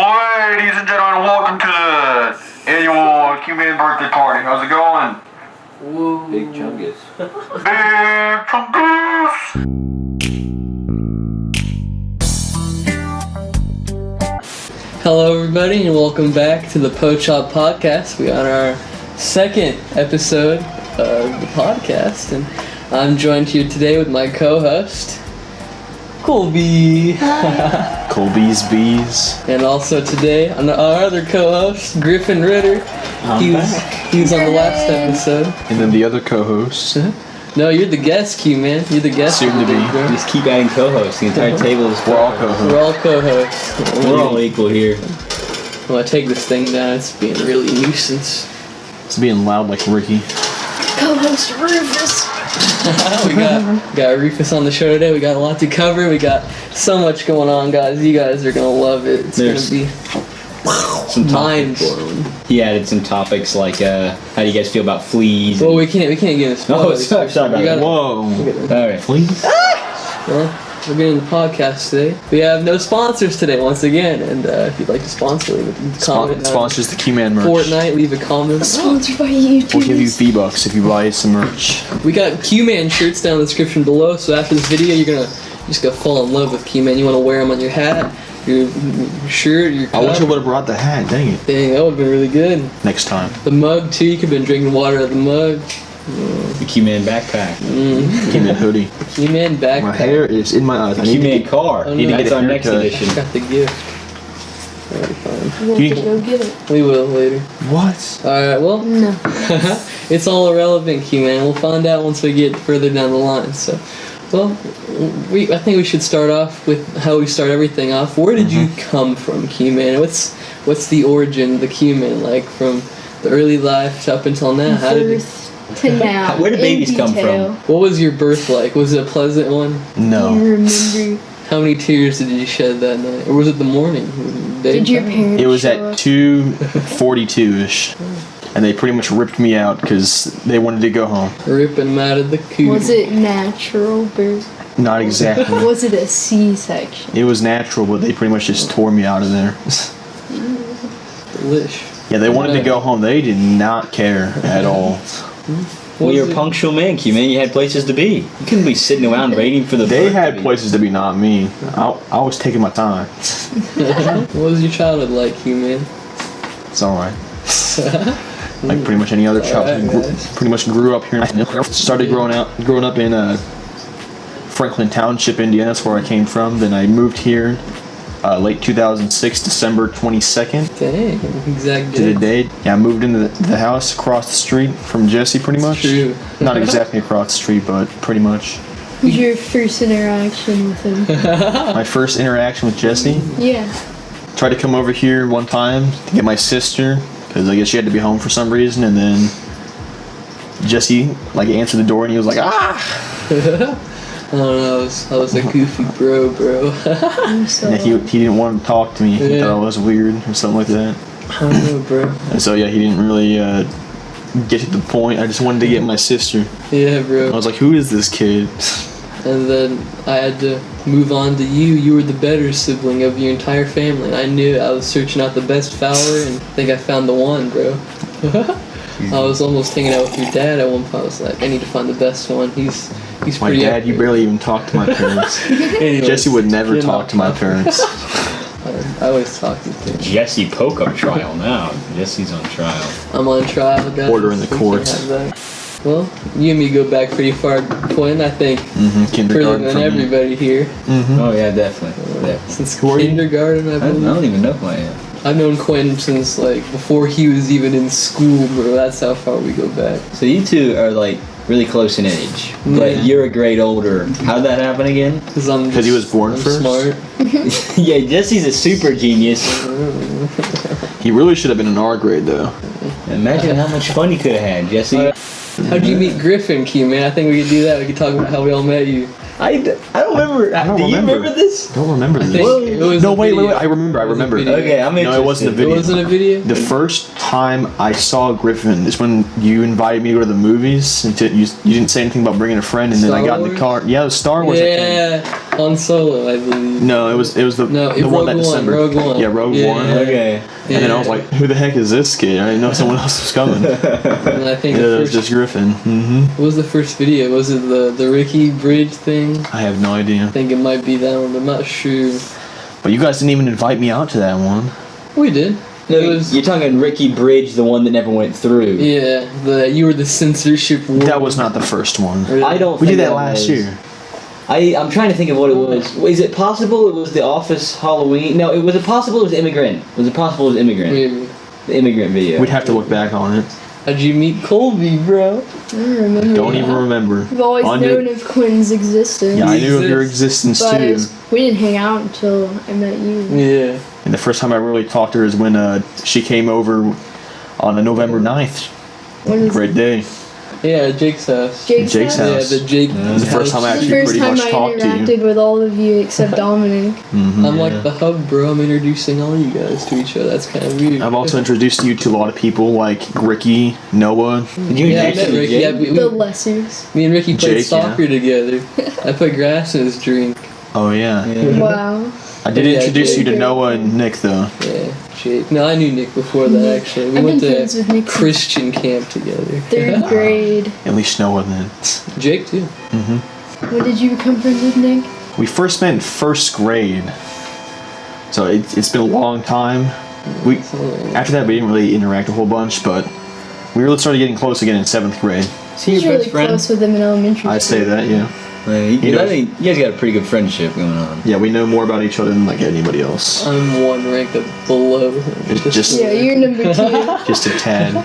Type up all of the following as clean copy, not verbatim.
Ladies and gentlemen, welcome to the annual QMan birthday party. How's it going? Whoa. Big Chungus. Big Chungus! Hello everybody and welcome back to the Poach Up Podcast. We are on our second episode of the podcast and I'm joined here today with my co-host, Colby. Colby's Bees. And also today, our other co-host, Griffin Ritter. He was on the last episode. And then the other co-host. No, you're the guest, Q-Man. You're the guest. Soon to be. Just keep adding co-hosts. The entire table is We're all co-hosts. We're all co-hosts. We're all equal here. Well, I take this thing down. It's being really nuisance. It's being loud like Ricky. Co-host Rufus. We got Rufus on the show today. We got a lot to cover. We got so much going on, guys. You guys are gonna love it. It's gonna be some mind blowing. He added some topics like how do you guys feel about fleas? Well, we can't get into spoilers. sorry about that. Whoa. Alright. Please? Well, we're getting the podcast today. We have no sponsors today, once again. And if you'd like to sponsor, leave a comment. Sponsors the QMan merch. Fortnite, leave a comment. Sponsored by YouTube. We'll give you V-Bucks if you buy some merch. We got QMan shirts down in the description below. So after this video, you're just gonna fall in love with QMan. You want to wear them on your hat, your shirt, your cup. I wish I would have brought the hat. Dang it. Dang, that would have been really good. Next time. The mug too. You could have been drinking water out of the mug. The QMan backpack. QMan hoodie. QMan backpack. My hair is in my eyes. The I need to QMan get, car. Oh, no. That's our next haircut. edition. Got the gift. Alright, fine. We'll have to go get it. We will later. What? Alright, well, No. it's all irrelevant, Q-Man. We'll find out once we get further down the line. So, well, I think we should start off with how we start everything off. Where did you come from, Q-Man? What's the origin of the Q-Man, like from the early life up until now? How did it, Birth to now. Where do babies come from? what was your birth like? Was it a pleasant one? No. Do you remember? How many tears did you shed that night? Or was it the morning? Did your parents? It was show at up? 2:42ish. And they pretty much ripped me out because they wanted to go home. Ripping them out of the coop. Was it natural birth? Not exactly. Was it a C-section? It was natural, but they pretty much just tore me out of there. Delish. Yeah, they wanted to go home. They did not care at all. Well, you're a Was it- punctual man, Q-Man. You had places to be. You couldn't be sitting around waiting for the They birth to had be. places to be, not me. I was taking my time. What was your childhood like, Q-Man? It's alright. Like pretty much any other child. Alright, Grew- guys. pretty much grew up here. Started growing up in Franklin Township, Indiana. That's where I came from. Then I moved here late 2006, December 22nd. Dang, exact To the date. day. Yeah, I moved into the house across the street from Jesse, pretty much. True. Not exactly across the street, but pretty much. Was your first interaction with him? My first interaction with Jesse. Yeah. Tried to come over here one time to get my sister because I guess she had to be home for some reason, and then Jesse like answered the door and he was like, "Ah!" I don't know, I was a goofy bro. I'm so. And he didn't want to talk to me. He Yeah. thought I was weird or something like that. I don't know, bro. And so yeah, he didn't really get to the point. I just wanted to get my sister. Yeah, I bro. was like, "Who is this kid?" And then I had to move on to you. You were the better sibling of your entire family. I knew I was searching out the best Fowler, and I think I found the one, bro. I was almost hanging out with your dad at one point. I was like, I need to find the best one. He's My pretty. dad, you barely even talk to my parents. Anyways, Jesse would never you're talk not to my talking. parents. I always talk to them. Jesse Poke-up trial now. Jesse's on trial. I'm on trial, guys. Order in the We can't courts. have that. Well, you and me go back pretty far, Quentin. I think further Kindergarten than for me. everybody here. Oh yeah, definitely. Since Who are you? kindergarten, I I believe. don't even know who I am. I've known Quentin since like before he was even in school, bro. That's how far we go back. So you two are like really close in age, but Yeah. you're a grade older. How'd that happen again? Because he was born I'm first? smart. Yeah, Jesse's a super genius. He really should have been in our grade though. Imagine how much fun you could have had, Jesse. How'd you meet Griffin, Q, man? I think we could do that. We could talk about how we all met you. I don't remember. don't Do you remember. remember this? Don't remember I this. think it was No, a wait. video. I remember. It was a I remember. video. Okay, I'm interested. No, it wasn't a video. It wasn't a video? The first time I saw Griffin is when you invited me to go to the movies, and you didn't say anything about bringing a friend, and then I Star got in the Wars? car. Yeah, it was Star Wars. I think. Yeah, Han Solo, I believe. No, it was the No, the one that Rogue One, December. Rogue One. Yeah, Rogue Yeah. One. Okay. And then I was like, who the heck is this kid? I didn't know someone else was coming. Yeah, And I think it the was first, just Griffin. what was the first video? Was it the Ricky Bridge thing? I have no idea. I think it might be that one, but I'm not sure. But you guys didn't even invite me out to that one. We did. No, It was, you're talking Ricky Bridge, the one that never went through. yeah, you were the censorship warrior. That was not the first one. Really? I don't. We think did that last was. year. I'm trying to think of what it was. Is it possible it was the Office Halloween? No, was it possible it was Immigrant? Was it possible it was Immigrant? Maybe. The Immigrant video. We'd have to look back on it. How'd you meet Colby, bro? I don't remember. Don't even remember. I've always On known your- of Quinn's existence. Yeah, I knew of your exists, existence but too. we didn't hang out until I met you. Yeah. And the first time I really talked to her is when she came over on November 9th. When was Great day. Yeah, Jake's house. Jake's Jake's house? house. Yeah, the Jake. It was the first time I The actually first pretty time much I talked to you. interacted with all of you except Dominic. Mhm. I'm like the hub, bro. I'm introducing all you guys to each other. That's kind of weird. I've also introduced you to a lot of people like Ricky, Noah. Did you Yeah, I introduce met him, Ricky. Jake? Yeah, The lessers. me and Ricky played Jake, soccer together. I put grass in his drink. Oh yeah. Yeah. Wow. I did Yeah, introduce you to Jake. Noah and Nick though. Yeah, Jake. No, I knew Nick before that actually. We I've went been to friends with Nick since Christian camp together. 3rd grade. At least Noah then. Jake too. When did you become friends with Nick? We first met in first grade. So it's been a long time. We after that we didn't really interact a whole bunch, but we really started getting close again in 7th grade. Is he I was your really best friend? close with him in elementary I'd say school. that, yeah. You, know- I think you guys got a pretty good friendship going on. Yeah, we know more about each other than like anybody else. I'm one rank below him. It's just- Yeah, you're number 2. Just a tad.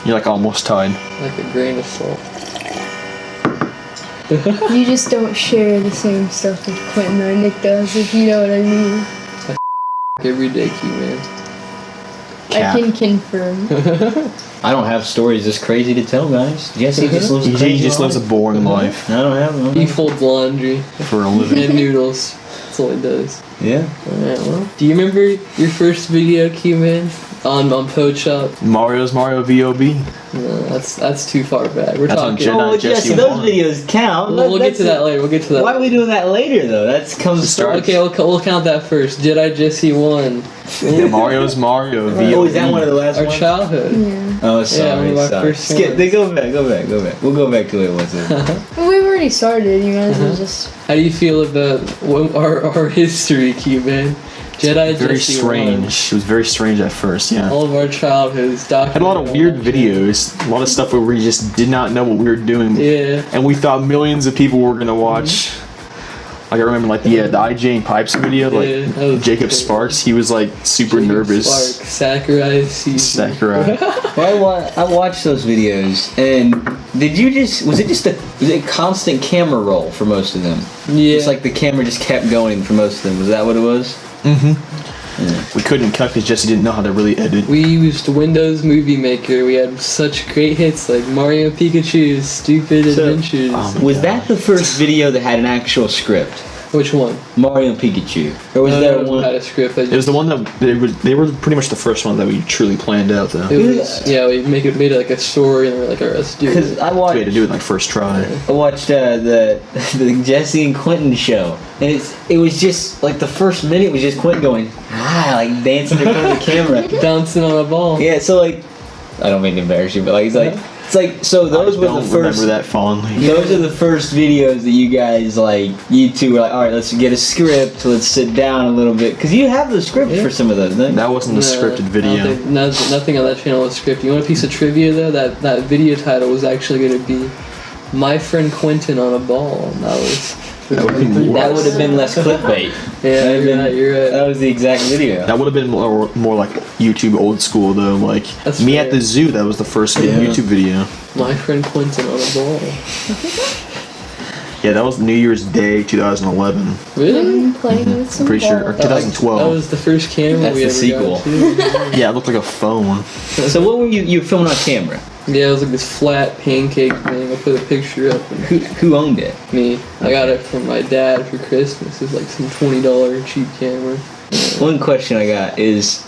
You're like almost tied. like a grain of salt. You just don't share the same stuff with Quentin or Nick does, if you know what I mean. Every day, QMan. Cap. I can confirm. I don't have stories this crazy to tell, guys. Jesse just lives a He crazy just lives a life. boring life I don't have He one. folds laundry for a living. and noodles. That's all he does. Yeah. Alright, well. Do you remember your first video, QMan? On Pochop? Mario's Mario VOB. No, that's too far back. We're That's on talking. Jedi. Oh, Jesse Jesse, those won. videos count. We'll get That's to that later. We'll get to that. Why are we doing that later, though? That's comes Start. Okay, we'll count that first. Jedi Jesse 1. Yeah, Mario's Mario VOB. Oh, is that one of the last Our ones? childhood. Yeah. Oh, one sorry, of our sorry. first Skip. ones. They go back. We'll go back to what it was. Well, we've already started, you might as well just... How do you feel about our history, Q-Man? Jedi Very Jesse strange. It was very strange at first, 1. yeah. All of our childhoods documented. Had a lot of weird videos, a lot of stuff where we just did not know what we were doing. Yeah. And we thought millions of people were gonna watch. Like I remember like the IJ and Pipes video, Yeah, like that was Jacob crazy. Sparks, he was like super nervous. Spark, Sakurai, Season. Sakurai. Well, I watched those videos, and was it a constant camera roll for most of them? Yeah. It's like the camera just kept going for most of them. Was that what it was? We couldn't cut because Jesse didn't know how to really edit. We used Windows Movie Maker. We had such great hits like Mario and Pikachu's Stupid Adventures. Was that the first video that had an actual script? Which one? Mario and Pikachu, or was there Had one? a script. That It was the one that they were pretty much the first one that we truly planned out though. It was, yeah, we made it like a story, and we're like, alright, let's do Because it. I We had to watched do it like first try. the Jesse and Quentin show, and it was just like the first minute was just Quentin going like dancing in front of the camera. Bouncing on a ball. Yeah, so like I don't mean to embarrass you, but like it's like so those I were don't the first. remember that fondly. Those are the first videos that you guys you two were like, all right, let's get a script, let's sit down a little bit, because you have the script for some of those. Don't you? That wasn't the scripted video. Nothing on that channel was scripted. You want a piece of trivia though? That video title was actually going to be "My Friend Quentin on a Ball." And that was. That would be That would have been less clickbait. Yeah, you're right. That was the exact video. That would have been more like YouTube old school though. Like That's me fair. at the zoo. That was the first Yeah. YouTube video. My Friend Quentin on a ball. Yeah, that was New Year's Day 2011. Really? Playing with some Pretty sure. Or balls. 2012. That was the first camera That's we the ever sequel. got. Too. Yeah, it looked like a phone. So what were you filming on camera? Yeah, it was like this flat pancake thing. I'll put a picture up. Who owned it? Me. I got it from my dad for Christmas. It was like some $20 cheap camera. One question I got is,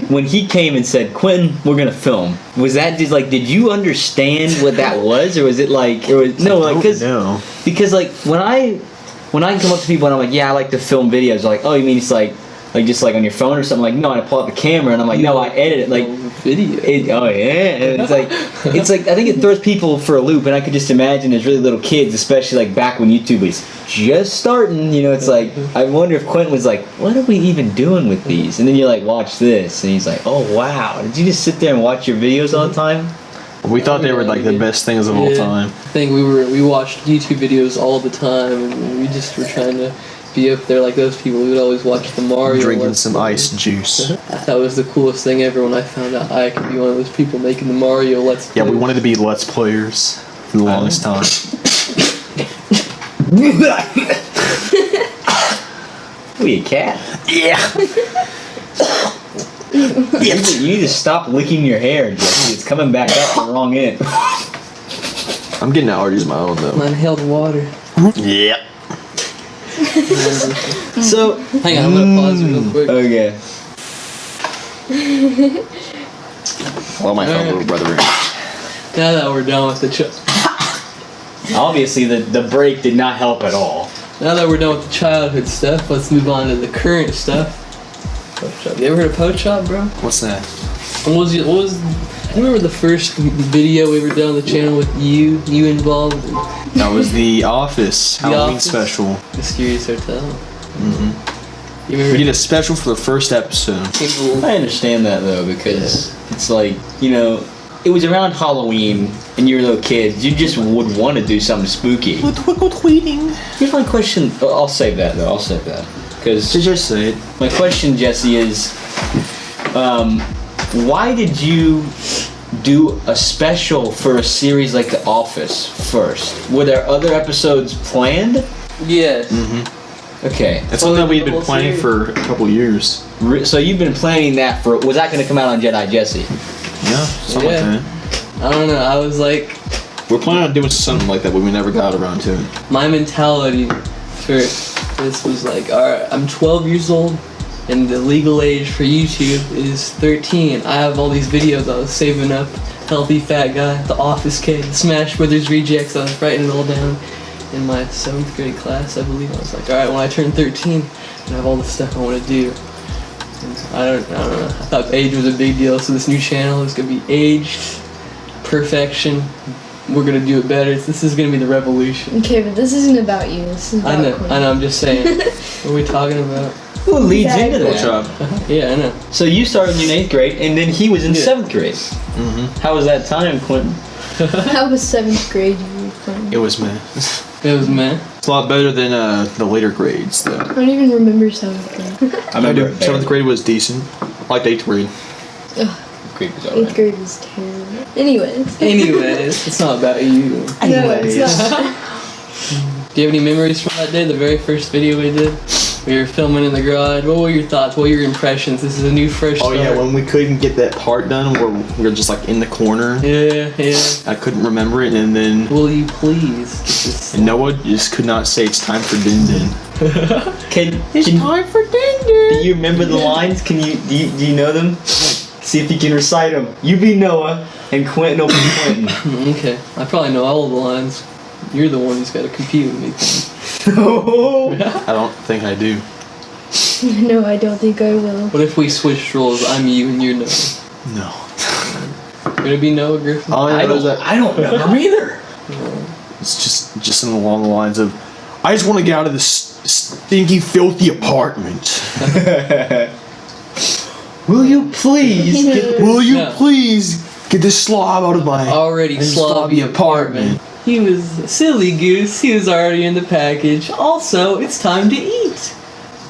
when he came and said, "Quentin, we're gonna film," was that just like, did you understand what that was, or was it like, because like when I come up to people and I'm like, yeah, I like to film videos, they're like, oh, you mean it's like just like on your phone or something? Like, no, I pull out the camera and I'm like, no, I edit it like video. Oh yeah, and it's like I think it throws people for a loop, and I could just imagine as really little kids, especially like back when YouTube was just starting, you know, it's like I wonder if Quentin was like, what are we even doing with these? And then you like watch this, and he's like, oh wow, did you just sit there and watch your videos all the time? We thought they were like the best things of all time. I think we watched YouTube videos all the time, and we just were trying to be up there like those people. We would always watch the Mario. Drinking some ice juice. I thought it was the coolest thing ever when I found out I could be one of those people making the Mario Let's Play. Yeah, we wanted to be Let's Players for the longest time. We a cat? Yeah. You need to stop licking your hair, Jesse. It's coming back up the wrong end. I'm getting allergies of my own though. Inhaled water. Yeah. So, hang on, I'm gonna pause real quick. Okay. Well, my little brother. Now that we're done with the Obviously, the break did not help at all. Now that we're done with the childhood stuff, let's move on to the current stuff. Poke Shop. You ever heard of Poke Shop, bro? What's that? What was you remember the first video we ever done on the channel with you involved? That was the Office Halloween Office? special. Mysterious Hotel. Mm-hmm. You remember? We did a special for the first episode. I understand that though, because it's like, you know, it was around Halloween and you were little kids, you just would want to do something spooky. Here's my question. I'll save that though. Because Just say it. my question, Jesse, is why did you do a special for a series like The Office first? Were there other episodes planned? Yes. Mm-hmm. Okay. That's something that we had been planning for a couple years. So you've been planning that for... Was that going to come out on Jedi Jesse? Yeah, something like that. I don't know. I was like... We're planning on doing something like that, but we never got around to it. My mentality for this was like, alright, I'm 12 years old, and the legal age for YouTube is 13. I have all these videos I was saving up. Healthy Fat Guy, The Office Kid, Smash Brothers Rejects. I was writing it all down in my 7th grade class, I believe. I was like, alright, when I turn 13, I have all the stuff I want to do. And I don't know. I thought age was a big deal, so this new channel is going to be aged, perfection. We're going to do it better. This is going to be the revolution. Okay, but this isn't about you. This is about I know, I'm just saying. What are we talking about? What leads into Good that? job. Yeah, I know. So you started in 8th grade, and then he was in Yeah. 7th grade. Mm-hmm. How was that time, Quentin? How was 7th grade you were playing? It was, man. It was man. It's a lot better than the later grades, though. I don't even remember 7th grade. I remember it 7th grade was decent. I liked 8th grade. grade was 8th alright. grade was terrible. Anyways. Anyways, it's not about you. No, it's not. Do you have any memories from that day, the very first video we did? We were filming in the garage. What were your thoughts? What were your impressions? This is a new fresh Oh start. yeah, when we couldn't get that part done where we were just like in the corner. Yeah. I couldn't remember it, and then Will you please get this? and Noah just could not say it's time for Din Din. Can time for dinner. do you remember the lines? Do you know them? See if you can recite them. You be Noah, and Quentin will be Quentin. Okay, I probably know all of the lines. You're the one who's got to compete with me. Oh. I don't think I do. No, I don't think I will. What if we switched roles? I'm you and you're Noah. No. You're gonna be Noah Griffin. All I know is that I don't remember either. it's just along the lines of, I just want to get out of this stinky, filthy apartment. Will you please get Will you No. please get this slob out of my Already slobby apartment. He was a silly goose. He was already in the package. Also, it's time to eat.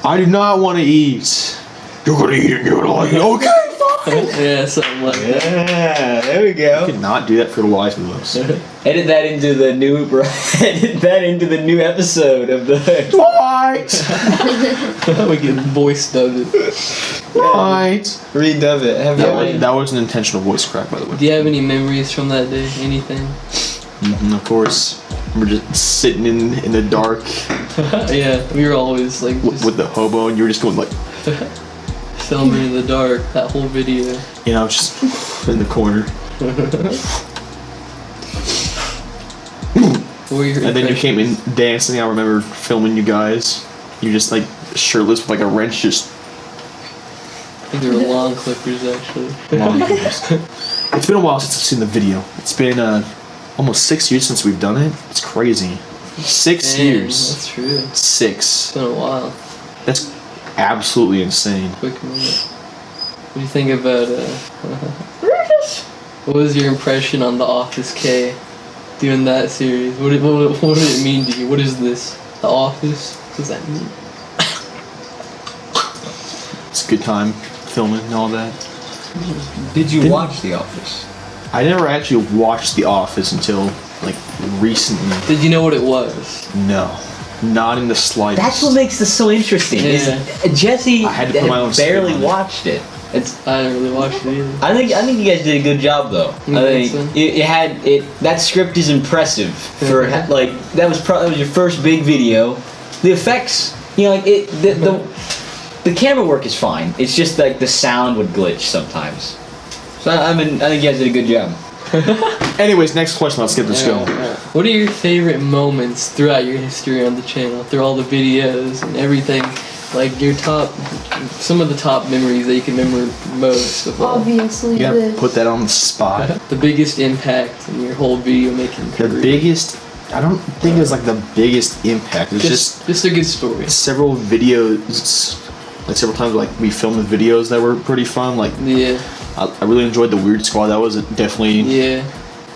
I do not want to eat. You're gonna eat it. You're gonna like it. Okay, fine. Yeah, something like that. Yeah, there we I go. could not do that for the life of us. Edit that into the new episode of the. Why? Right. We can voice dub it. Right. Redub it. That was an intentional voice crack, by the way. Do you have any memories from that day? Anything? Of course. We're just sitting in the dark Yeah, we were always like just with the hobo, and you were just going like, filming in the dark. That whole video. just in the corner. What were your And then you impressions? came in dancing. I remember filming you guys. You just like shirtless with like a wrench, just I think they were long clippers actually. long years. It's been a while since I've seen the video. It's been almost 6 years since we've done it. It's crazy. 6 Damn, years. That's true. 6. It's been a while. That's absolutely insane. Quick minute. What do you think about what was your impression on The Office K doing that series? What did it mean to you? What is this? The Office? What does that mean? It's a good time filming and all that. Did you watch The Office? I never actually watched The Office until like recently. Did you know what it was? No, not in the slightest. That's what makes this so interesting. is Jesse I had to put my own spin barely on it. watched it. It's. I didn't really watch it either. I think you guys did a good job though. You I think think so? it had it. That script is impressive for like that was probably your first big video. The effects, like the camera work is fine. It's just like the sound would glitch sometimes. So I think you guys did a good job. Anyways, next question. Let's get this going. What are your favorite moments throughout your history on the channel? Through all the videos and everything, like some of the top memories that you can remember most of all. Obviously, You gotta this. put that on the spot. The biggest impact in your whole video making The career. biggest. I don't think it's like the biggest impact. It's just just a good story. several videos. Like several times, like we filmed videos that were pretty fun. Like Yeah, I really enjoyed the Weird Squad. That was definitely yeah.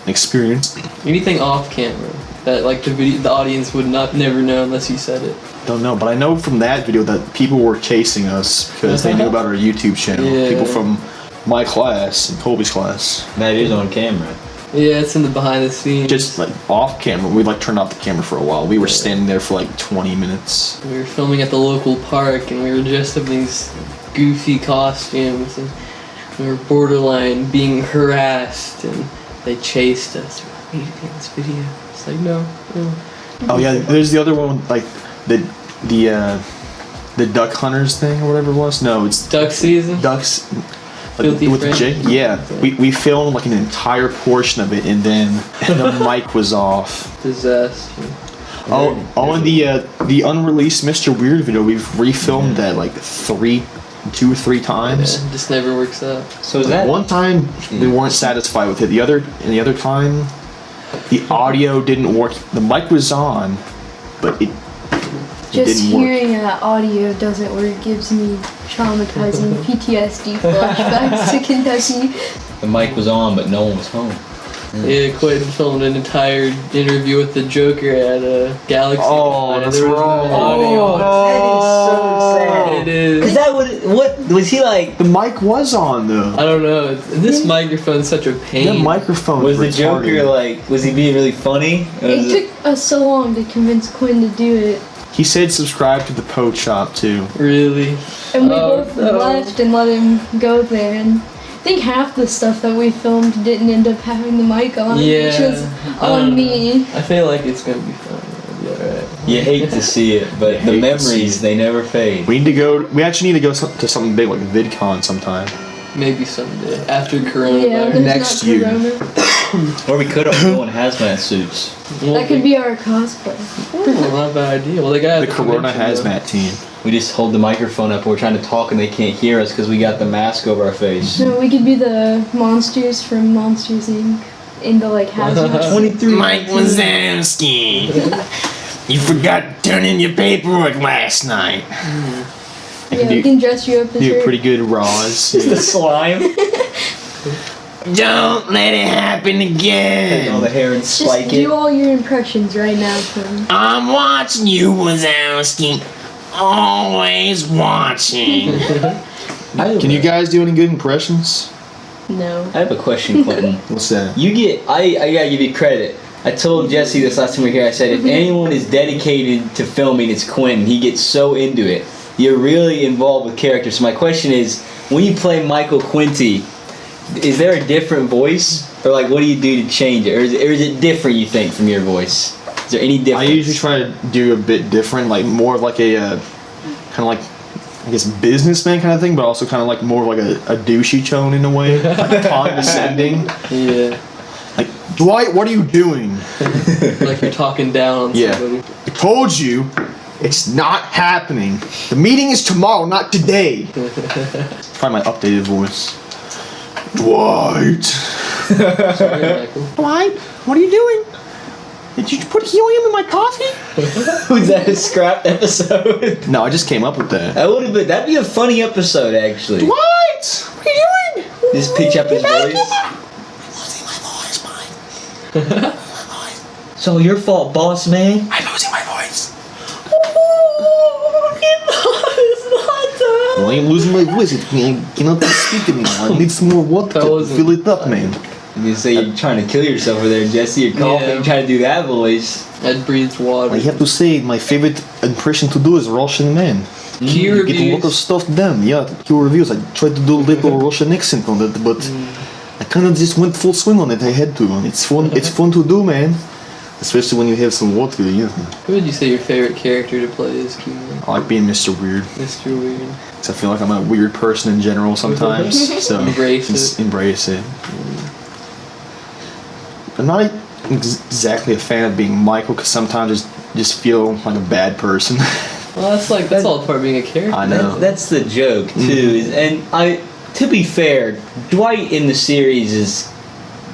an experience. Anything off camera that like the audience would never know unless you said it. Don't know, but I know from that video that people were chasing us because they knew about our YouTube channel. Yeah. People from my class and Colby's class. That is on camera. Yeah, it's in the behind the scenes. Just like off camera, we like turned off the camera for a while. We were standing there for like 20 minutes. We were filming at the local park and we were dressed up in these goofy costumes and we were borderline being harassed and they chased us. We're like, we need to take this video. It's like, no. Oh yeah, there's the other one, like the duck hunters thing or whatever it was. No, it's Duck season? ducks. Filthy With the Frank? jig. Yeah, we filmed like an entire portion of it, and then the mic was off. Disaster. Oh, and the unreleased Mr. Weird video, we've refilmed that like 2 or 3 times. Yeah, just never works out. So is that One time we weren't satisfied with it. The other time, the audio didn't work. The mic was on, but it Just didn't work. hearing that audio doesn't work gives me traumatizing PTSD flashbacks to Kentucky. the mic was on but no one was home? Yeah, Quentin filmed an entire interview with the Joker at Galaxy. Oh, and that's there was no wrong. audio. that is so sad. It is. Is that what was he like? The mic was on though. I don't know. This microphone's such a The pain. microphone Was the Joker like? Was he being really funny? Or was It took us so long to convince Quinn to do it, He said subscribe to the Poach Shop too. Really? and we Oh, both no. left and let him go there. And I think half the stuff that we filmed didn't end up having the mic on, Yeah. which was I on don't me. I feel like it's gonna be fun. It'll be alright. You hate to see it, but the hate to see memories they never fade. We need to go. We actually need to go to something big like VidCon sometime. Maybe someday after Corona. Yeah, there's Next not year. Corona. Or we could have go in hazmat suits. That could be our cosplay. not a bad idea. Well, they got The Corona hazmat team. We just hold the microphone up. We're trying to talk and they can't hear us because we got the mask over our face. No, we could be the monsters from Monsters Inc. in the like hazmat. 23. Mike Wazowski. You forgot to turn in your paperwork last night. Yeah, we can dress you up as Do her. a pretty good Roz. The slime. Don't let it happen Take all again. the hair and Just spike it. do all your impressions right now, Quinn. I'm watching you, Wazowski. Always watching. Can you guys do any good impressions? No. I have a question, Quentin. What's that? I gotta give you credit. I told Jesse this last time we were here. I said if anyone is dedicated to filming, it's Quentin. He gets so into it. You're really involved with characters. So my question is, when you play Michael Quenti, is there a different voice, or like what do you do to change it, or is it different? You think from your voice? Is there any difference? I usually try to do a bit different, like more of like a kind of like, I guess, businessman kind of thing, but also kind of like more like a douchey tone in a way, like condescending. Yeah. Like, Dwight, what are you doing? Like you're talking down on somebody. I told you, it's not happening. The meeting is tomorrow, not today. Try my updated voice. Dwight. Sorry, Michael. Dwight, what are you doing? Did you put helium in my coffee? Was that a scrapped episode? No, I just came up with that. That'd be a funny episode, actually. Dwight, what are you doing? Just pitch up his voice. Losing my voice, Mike. So your fault, boss man. I'm losing my voice. Well, I ain't losing my voice. I cannot speak anymore. I need some more water to fill it up, man. You say you're trying to kill yourself over there, Jesse. You're coughing, Yeah. trying to do that voice. I'd breathed water. I have to say, my favorite impression to do is Russian man. Key You get a lot of reviews. stuff done. Yeah, Q reviews. I tried to do a little Russian accent on it, but I kind of just went full swing on it. I had to. It's fun. It's fun to do, man. Especially when you have some water. Yeah. Who would you say your favorite character to play is, QMan? I like being Mr. Weird. Mr. Weird. 'Cause I feel like I'm a weird person in general sometimes. So Embrace it. just embrace it. I'm not exactly a fan of being Michael because sometimes I just feel like a bad person. Well, that's all part of being a character. I know. That's the joke too. And to be fair, Dwight in the series is.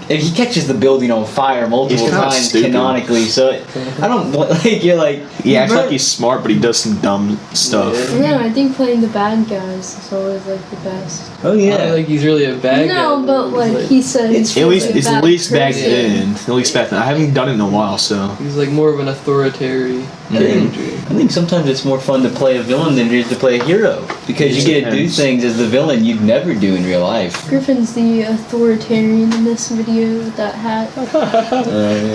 If he catches the building on fire multiple He's kinda times stupid. canonically, so I don't like. You're like He acts like he's smart, but he does some dumb stuff. Yeah, I think playing the bad guys is always like the best. Oh I yeah. don't think he's really a bad guy. No, but though. like he said, It's At least, really it's bad at least back person. then. At least back then. I haven't done it in a while, so. He's like more of an authoritarian character. I think sometimes it's more fun to play a villain than it is to play a hero because you get to do Depends. things as the villain you'd never do in real life. Griffin's the authoritarian in this video with that hat.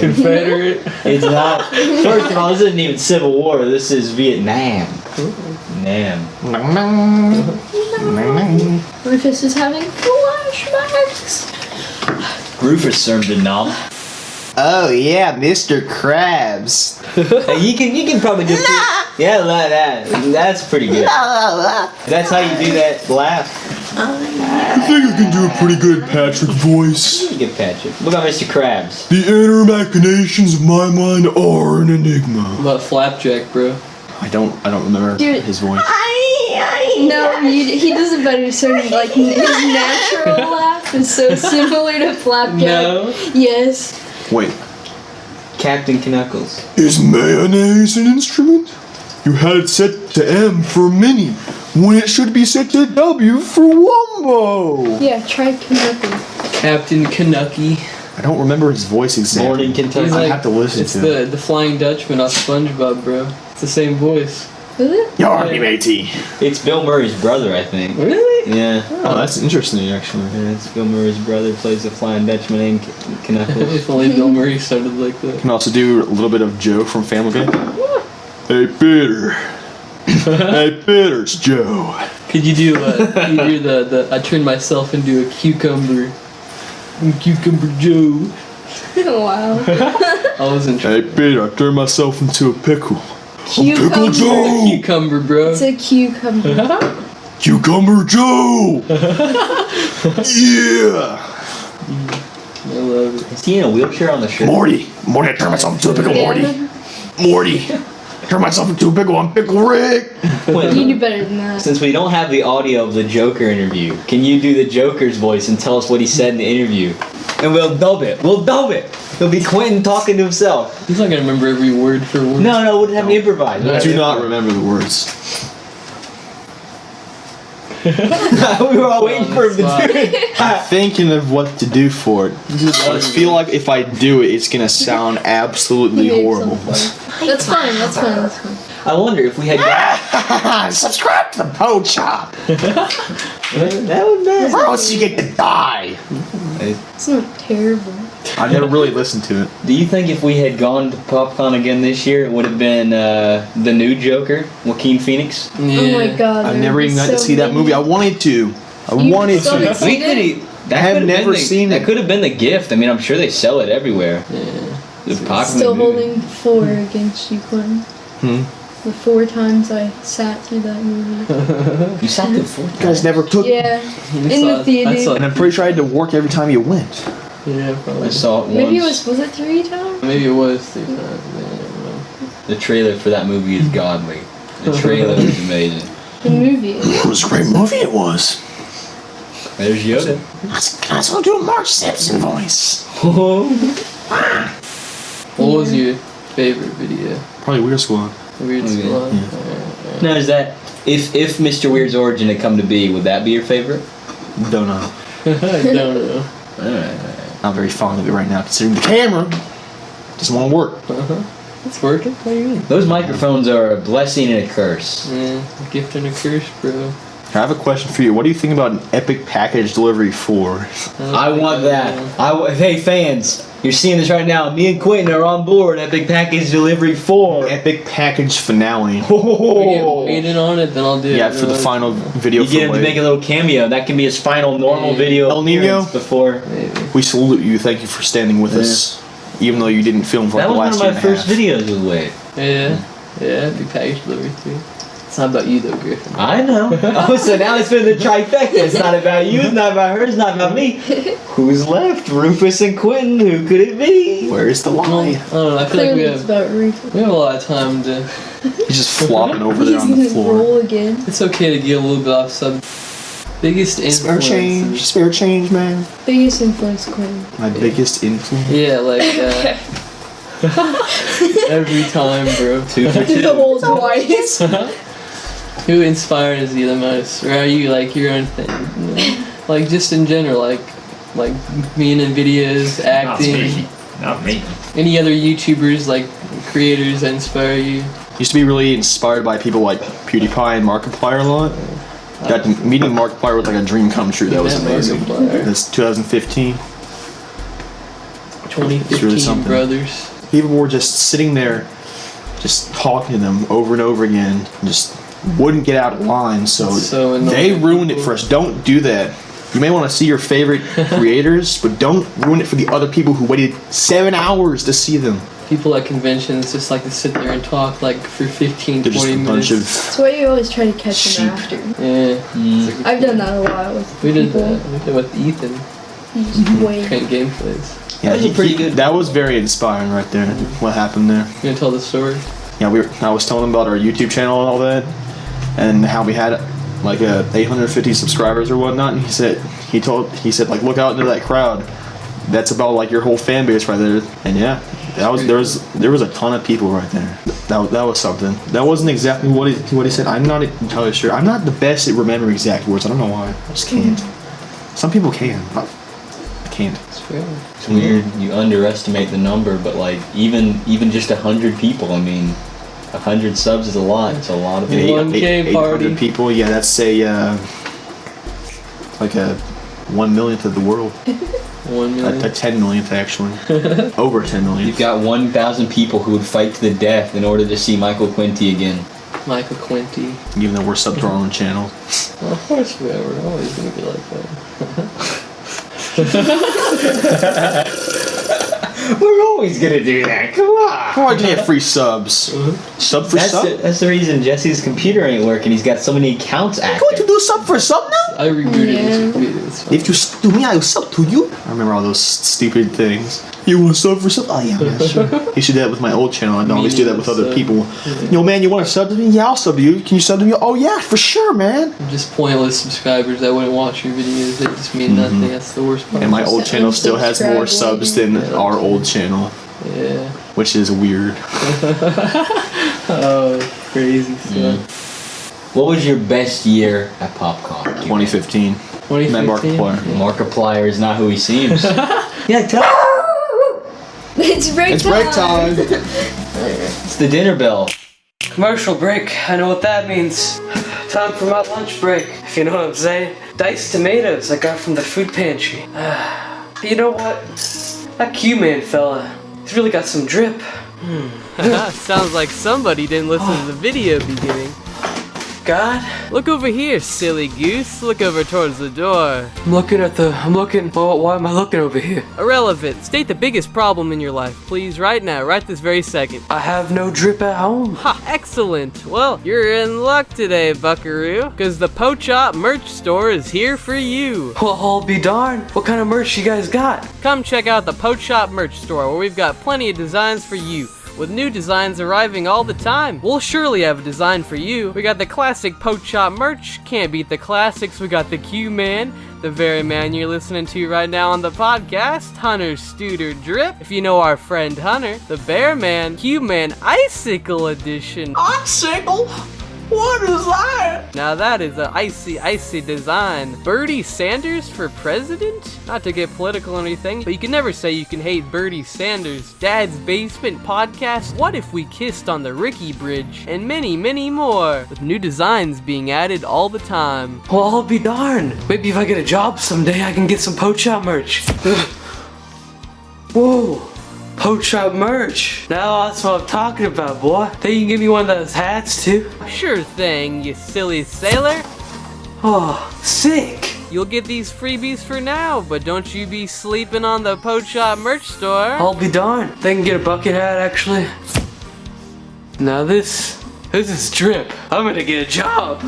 Confederate. It's not. First of all, this isn't even Civil War. This is Vietnam. Nam. Rufus is having flashbacks. Rufus served a nom. Oh yeah, Mr. Krabs. You can probably do. Yeah, like that. That's pretty good. That's how you do that laugh. I think I can do a pretty good Patrick voice. You get Patrick. What about Mr. Krabs? The inner machinations of my mind are an enigma. What about Flapjack, bro? I don't remember Dude. his voice. No, he does it better. So like his natural laugh is so similar to Flapjack. No. Yes. Wait, Captain Knuckles. is mayonnaise an instrument? You had it set to M for mini, when it should be set to W for Wumbo. Yeah, try Kentucky. Captain Kanucky. I don't remember his voice exactly. Born in Kentucky. He's I like, have to listen it's to it. the Flying Dutchman off SpongeBob, bro. It's the same voice. Is it? Yardy matey. It's Bill Murray's brother, I think. Really? Yeah. Oh, that's interesting, actually. Yeah, it's Bill Murray's brother plays the Flying Dutchman named Knuckles. If only Bill Murray sounded like that. Can also do a little bit of Joe from Family Guy. Hey Peter. Hey Peter, it's Joe. Could you do the I turned myself into a cucumber. Cucumber Joe. Wow. I wasn't Hey Peter, I turned myself into a pickle. Cucumber. Pickle Joe. cucumber, bro. It's a cucumber. Cucumber Joe. Yeah. I love it. Is he in a wheelchair on the show? Morty, I turned myself into a pickle. Morty, turn myself into a pickle. I'm Pickle Rick. You do better than that. Since we don't have the audio of the Joker interview, can you do the Joker's voice and tell us what he said in the interview? And we'll dub it. It'll be Quentin talking to himself. He's not gonna remember every word for word. No, we'll have to improvise. I do not remember the words. We were all waiting for him to do it. I'm thinking of what to do for it. I feel like if I do it, it's gonna sound absolutely He made horrible. something. That's fine. That's fine. I wonder if we had got Subscribe to the Po Chop, that would be. or else you get to die. It's not terrible. I never really listened to it. Do you think if we had gone to PopCon again this year, it would have been the new Joker, Joaquin Phoenix? Yeah. Oh my god. I there never would even be got to so see that many. movie. I wanted to. I You wanted still to. haven't seen it? That I have could never been seen That it. could have been the gift. I mean, I'm sure they sell it everywhere. Yeah. The PopCon Still movie. holding 4 against you, Quentin. The 4 times I sat through that movie. You sat through 4 You guys never took. Yeah, We in saw the it. theater. I saw And I'm pretty sure I had to work every time you went. Yeah, probably. I saw it once. Maybe it was it 3 times? Maybe it was 3 times. Yeah, I don't know. The trailer for that movie is godly. The trailer is amazing. The movie. It was a great movie. It was. There's Yoda. That's what do a Marge Simpson voice. What was your favorite video? Probably Weird Squad. Weird Okay. Squad? Yeah. Now, is that if Mr. Weird's origin had come to be, would that be your favorite? Don't know. I don't know. Alright. Not very fond of it right now, considering the camera doesn't want to work. It's working? What do you mean? Those microphones are a blessing and a curse. Yeah, a gift and a curse, bro. I have a question for you. What do you think about an Epic Package Delivery 4? I want that. Hey fans, you're seeing this right now. Me and Quentin are on board. Epic Package Delivery 4. Epic Package Finale. If we get painted on it, then I'll do it. Yeah, for the final video. You get him to make a little cameo. That can be his final normal video El Nino? appearance before. Maybe. We salute you. Thank you for standing with us, even though you didn't film for That like was the one last of year my and a first half. videos with Wade. Yeah, big package delivery too. It's not about you though, Griffin. I know. Oh, so now it's been the trifecta. It's not about you, it's not about her, it's not about me. Who's left? Rufus and Quentin. Who could it be? Where's the I lie? don't know. I feel like Clearly it's about Rufus. we have a lot of time to. He's just flopping over there He's on in the his floor. role again. It's okay to get a little bit off sub. Biggest Spare change, influences. spare change, man. Biggest influence, Quentin. My biggest influence. Yeah, like every time, bro. 2 for 2. The whole twice. Who inspires you the most, or are you like your own thing? You know? Like just in general, like being in videos, acting. Not me. Any other YouTubers, like creators that inspire you? Used to be really inspired by people like PewDiePie and Markiplier a lot. Meeting Markiplier was like a dream come true. That was Yeah, amazing. Markiplier. That's 2015. 2015 really something. brothers. People were just sitting there, just talking to them over and over again, and just wouldn't get out of line. So, So annoying. they ruined it for us. Don't do that. You may want to see your favorite creators, but don't ruin it for the other people who waited 7 hours to see them. People at conventions just like to sit there and talk like for 15, They're just 20 a minutes. bunch of. That's why you always try to catch Sheep. him after. Yeah. I've done that a lot with We did people. that. We did that with Ethan. You just wait. Train gameplays. Yeah, That was a pretty good- That was very inspiring right there. What happened there? You gonna tell the story? Yeah, I was telling him about our YouTube channel and all that, and how we had like 850 subscribers or whatnot. And he said like, look out into that crowd. That's about like your whole fan base right there. And yeah, there was a ton of people right there. That was something. That wasn't exactly what he said. I'm not entirely sure. I'm not the best at remembering exact words. I don't know why. I just can't. Some people can. I can't. It's fair. It's weird. You underestimate the number, but like even just 100 people. I mean, 100 subs is a lot. It's a lot of Yeah. people. 1K party. 800 people. Yeah, that's like a 1/millionth of the world. 1 million. A 10 millionth actually. Over 10 million. You've got 1,000 people who would fight to the death in order to see Michael Quenti again. Michael Quenti. Even though we're subbed to our own channel. Well, of course we are. We're always gonna be like that. We're always gonna do that. Come on. Why do you get free subs? Sub for sub? That's the reason Jesse's computer ain't working. He's got so many accounts active. Going to do sub for sub now? I rebooted Yeah. this computer. It's fine. If you sub to me, I will sub to you. I remember all those stupid things. You want to sub for sub? Oh yeah, sure. You should do that with my old channel. I'd always do that with other people. Yo man, you want to sub to me? Yeah, I'll sub to you. Can you sub to me? Oh yeah, for sure, man. Just pointless subscribers that wouldn't watch your videos. They just mean nothing. That's the worst part. And my old channel still has more Unsubscribe subs than Yeah. our old channel, Yeah. which is weird. Oh, crazy stuff. What was your best year at PopCon? 2015. Met 2015. Markiplier. Markiplier is not who he seems. Yeah, tell It's break It's time. break time. It's the dinner bell. Commercial break, I know what that means. Time for my lunch break, if you know what I'm saying. Diced tomatoes I got from the food pantry. But you know what? That QMan fella, he's really got some drip. Sounds like somebody didn't listen to the video beginning. God? Look over here, silly goose. Look over towards the door. Why am I looking over here? Irrelevant. State the biggest problem in your life, please, right now, right this very second. I have no drip at home. Ha, excellent. Well, you're in luck today, buckaroo, because the Po-Chop merch store is here for you. Well, I'll be darned. What kind of merch you guys got? Come check out the Po-Chop merch store, where we've got plenty of designs for you. With new designs arriving all the time. We'll surely have a design for you. We got the classic Po-Chop merch. Can't beat the classics. We got the Q-Man, the very man you're listening to right now on the podcast, Hunter Studer Drip. If you know our friend Hunter, the Bear Man, Q-Man Icicle Edition. Icicle? What is that? Now that is a icy design. Bernie Sanders for president? Not to get political or anything, but you can never say you can hate Bernie Sanders. Dad's Basement Podcast, What If We Kissed on the Ricky Bridge, and many, many more, with new designs being added all the time. Well, I'll be darned. Maybe if I get a job someday, I can get some Po-Chop merch. Whoa. Po-Chop merch. Now that's what I'm talking about, boy. Think you can give me one of those hats, too? Sure thing, you silly sailor. Oh, sick. You'll get these freebies for now, but don't you be sleeping on the Po-Chop merch store. I'll be darned. They can get a bucket hat, actually. Now this is drip. I'm gonna get a job.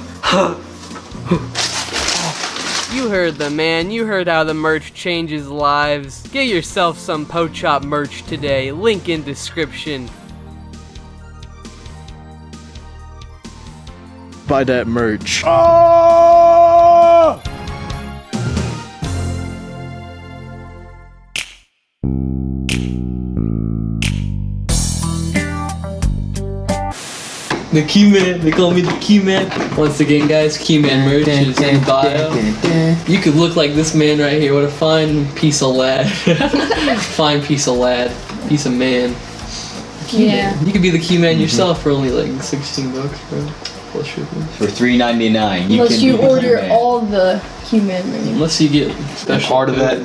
You heard the man, you heard how the merch changes lives. Get yourself some Po-Chop merch today, link in description. Buy that merch. The Q-Man, they call me the Q-Man. Once again, guys, Q-Man merch is in bio. You could look like this man right here. What a fine piece of lad. Fine piece of lad. Piece of man. Yeah. You could be the Q-Man yourself for only like $16, bro. Plus shipping. For $3.99, Unless you be the order Q-Man. all the QMan menu. Unless you get special. Part of that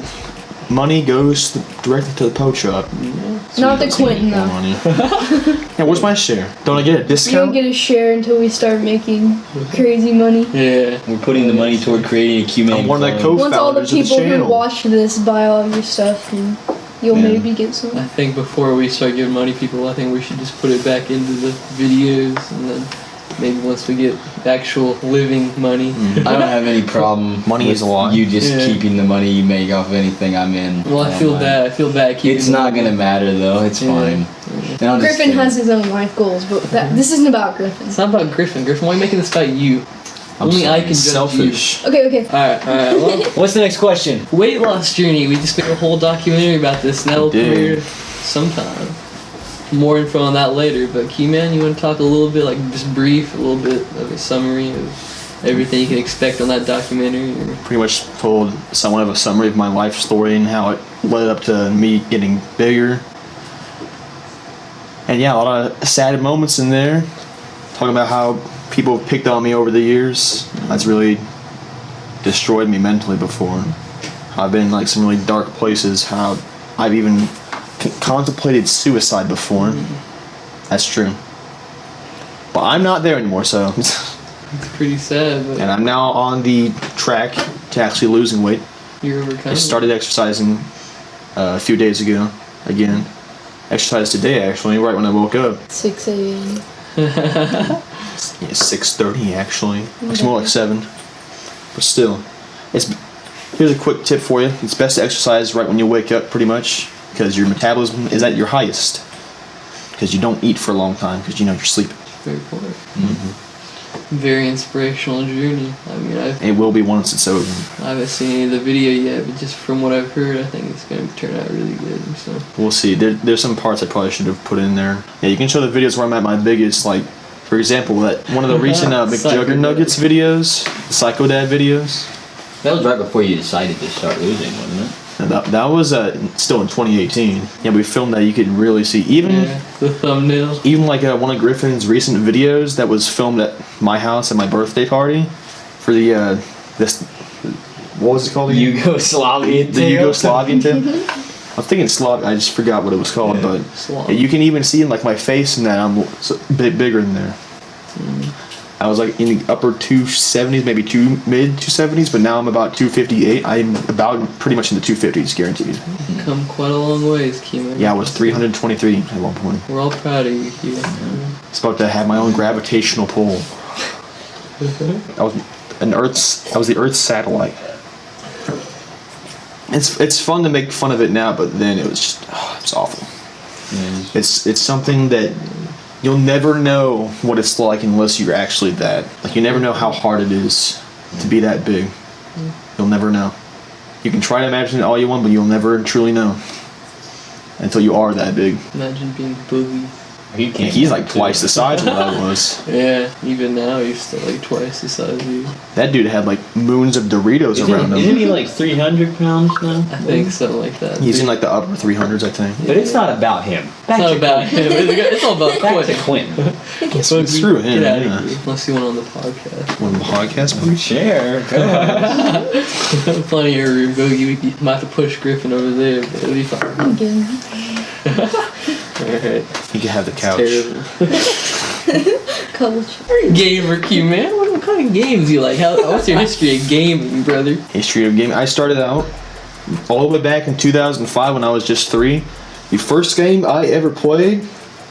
money goes directly to the Po-Chop. Not the Quentin though. Yeah, what's my share? Don't I get a You don't discount? get a share until we start making crazy money. Yeah. We're putting the money toward creating a Q-Man I'm one of the clone. Once all the co-founders of the people who channel. watch this buy all of your stuff, then you'll Yeah. maybe get some. I think before we start giving money people, I think we should just put it back into the videos, and then maybe once we get actual living money. I don't have any problem. Money with is a lot. You just Yeah. keeping the money you make off of anything I'm in. Well, I feel bad. I feel bad keeping. It's not gonna matter though. It's Yeah. fine. And I'll just Griffin stay. has his own life goals, but this isn't about Griffin. It's not about Griffin. Griffin, why are you making this about you? I'm Only I sorry, can judge selfish. Okay. Alright. Well, What's the next question? weight loss journey. We just made a whole documentary about this, and that'll We did. premiere sometime. More info on that later. But Keyman, you want to talk a little bit, like just brief, a little bit of a summary of everything you can expect on that documentary? Or? Pretty much told somewhat of a summary of my life story and how it led up to me getting bigger. And yeah, a lot of sad moments in there. Talking about how people have picked on me over the years. That's really destroyed me mentally before. I've been in like some really dark places. How I've even contemplated suicide before. That's true. But I'm not there anymore, so. It's pretty sad, but And I'm now on the track to actually losing weight. you're overcoming. I started exercising a few days ago. Again, exercised today actually, right when I woke up. 6 a.m. Yeah, 6:30 actually. It's more like 7, but still. Here's a quick tip for you. It's best to exercise right when you wake up, pretty much, because your metabolism is at your highest. Because you don't eat for a long time, because you know you're sleeping. Very cool. Very inspirational journey. I mean, It will be once it's over. I haven't seen any of the video yet, but just from what I've heard, I think it's going to turn out really good. So We'll see. There's some parts I probably should have put in there. Yeah, you can show the videos where I'm at my biggest, like, for example, that one of the recent McJuggernuggets videos, the Psycho Dad videos. That was right before you decided to start losing, wasn't it? And that was still in 2018. Yeah, we filmed that. You could really see yeah, the thumbnail. even like one of Griffin's recent videos that was filmed at my house at my birthday party for the this what was it called? again? Yugoslavian The tale? Yugoslavian tale. was thinking Slav. I just forgot what it was called, but Slav. you can even see in like my face and that I'm a bit bigger than there. I was like in the upper 270s, maybe mid 270s, but now I'm about 258. I'm about pretty much in the 250s, guaranteed. Come quite a long ways, QMan. Yeah, I was 323 at one point. We're all proud of you, QMan. I was about to have my own gravitational pull. I was the Earth's satellite. It's fun to make fun of it now, but then it was just it's awful. It's something that you'll never know what it's like unless you're actually that. Like you never know how hard it is to be that big. You'll never know. You can try to imagine it all you want, but you'll never truly know until you are that big. Imagine being Boogie. He's like twice the size of what I was. Yeah, even now he's still like twice the size of you. That dude had like moons of Doritos around him. Isn't he like 300 pounds now? I think something like that. He's in like the upper 300s, I think. But it's not about him. It's not about him. It's all about Back to Quentin. Quentin. Screw him. Get out Yeah. of here. Unless you went on the podcast. On the podcast, please? Share. Funny area, Boogie. We might have to push Griffin over there, but it'll be fine. Again. Alright. You can have the couch. Terrible. Culture. You're a gamer, QMan. What kind of games do you like? What's your history of gaming, brother? History of gaming. I started out all the way back in 2005 when I was just 3. The first game I ever played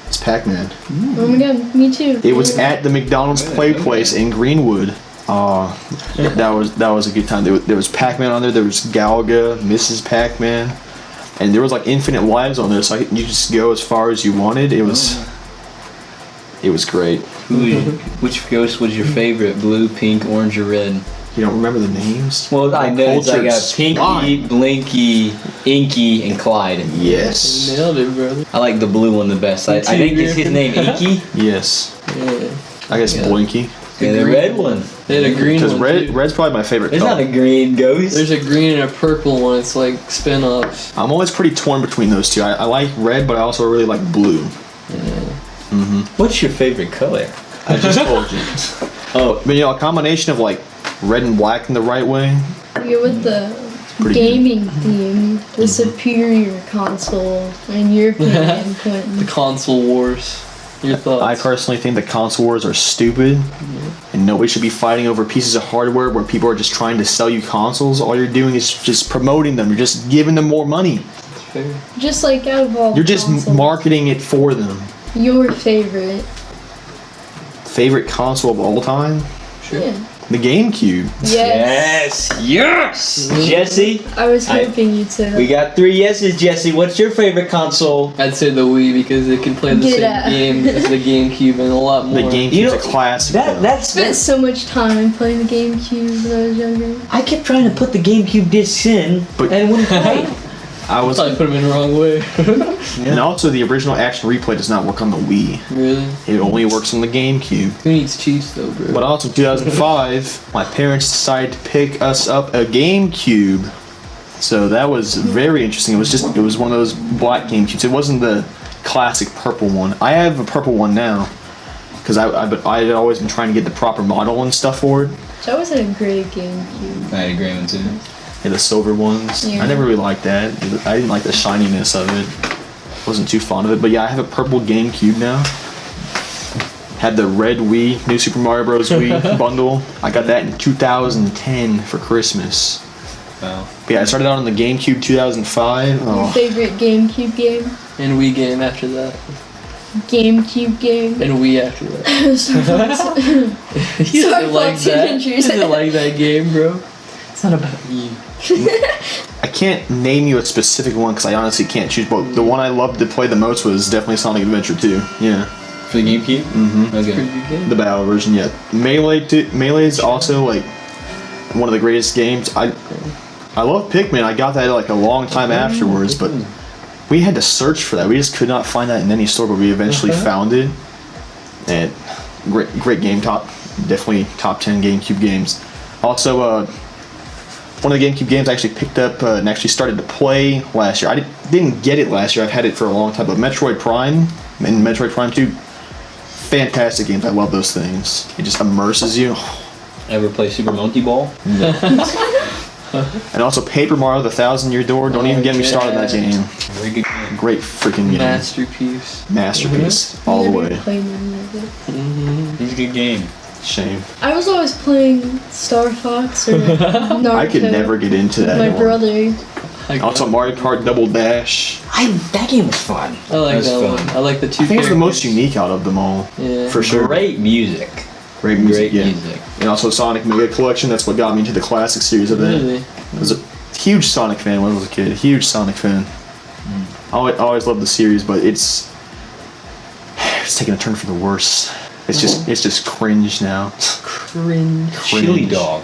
is Pac-Man. Oh my god, me too. It was at the McDonald's Play Place in Greenwood. That was a good time. There was Pac-Man on there. There was Galaga, Mrs. Pac-Man, and there was like infinite lives on there. So you just go as far as you wanted. It was great. Which ghost was your favorite? Blue, pink, orange, or red? You don't remember the names? Well, I know it's like a Cultured Pinky, swine. Blinky, Inky, and Clyde. Yes. Nailed it, brother. I like the blue one the best. I think it's his name Inky. Yes. Yeah. I guess Blinky. And the red one. They had a green Because one. too. red's probably my favorite There's color. not a green ghost. There's a green and a purple one. It's like spin-offs. I'm always pretty torn between those two. I like red, but I also really like blue. What's your favorite color? I just told you. Oh, But a combination of like red and black in the right way. You're with the Pretty gaming theme, the superior console, in your opinion, The Quentin. console wars. Your thoughts? I personally think the console wars are stupid, and nobody should be fighting over pieces of hardware where people are just trying to sell you consoles. All you're doing is just promoting them. You're just giving them more money. Fair. Just like out of all You're the just consoles, marketing it for them. your favorite. Favorite console of all time? Sure. Yeah. The GameCube. Yes. yes. Jesse, I was hoping you'd say that. we got 3 yeses. Jesse, what's your favorite console? I'd say the Wii because it can play the Get same out. game as the GameCube and a lot more. The GameCube's You know, a classic. though. That's Spent so much time playing the GameCube when I was younger. I kept trying to put the GameCube discs in, But- and it wouldn't play. I was, Probably put them in the wrong way. and also the original Action Replay does not work on the Wii. Really? It only works on the GameCube. Who needs cheats though, bro? But also in 2005, my parents decided to pick us up a GameCube. So that was very interesting. It was one of those black GameCubes. It wasn't the classic purple one. I have a purple one now because I had always been trying to get the proper model and stuff for it. That was a great GameCube. I had a gray one too. And the silver ones. Yeah. I never really liked that. I didn't like the shininess of it. Wasn't too fond of it. But yeah, I have a purple GameCube now. Had the red Wii, New Super Mario Bros. Wii bundle. I got that in 2010 for Christmas. Wow. But yeah, I started out on the GameCube 2005. Your Oh, favorite GameCube game? And Wii game after that. GameCube game? And Wii after that. Star Fox. He Star doesn't like Fox that. He Adventures. doesn't like that game, bro. It's not about you. I can't name you a specific one because I honestly can't choose. But the one I loved to play the most was definitely Sonic Adventure 2. Yeah, For the GameCube? Mm-hmm. Pretty Okay. good game. the battle version. Yeah, Melee is also like one of the greatest games. I love Pikmin. I got that like a long time afterwards, but we had to search for that. We just could not find that in any store, but we eventually found it. And great game. Definitely top 10 GameCube games. Also, one of the GameCube games I actually picked up and actually started to play last year. I didn't get it last year. I've had it for a long time. But Metroid Prime and Metroid Prime 2, fantastic games. I love those things. It just immerses you. Ever play Super Monkey Ball? And also Paper Mario: The Thousand Year Door. Don't even get me started on that game. Very good game. Great freaking game. Masterpiece. All the way. Playing any of it. It's a good game. Shame. I was always playing Star Fox or Naruto. I could never get into that. My one. brother. Also Mario Kart Double Dash. That game was fun. I like was that fun. one. I like the two. I think it's the most characters. unique out of them all. Yeah. For sure. Great music. Great music. Great yeah. music. And also Sonic Mega Collection. That's what got me into the classic series of that. Really? I was a huge Sonic fan when I was a kid. A huge Sonic fan. I always loved the series, but it's taking a turn for the worse. It's just cringe now. Cringe. Chili dog.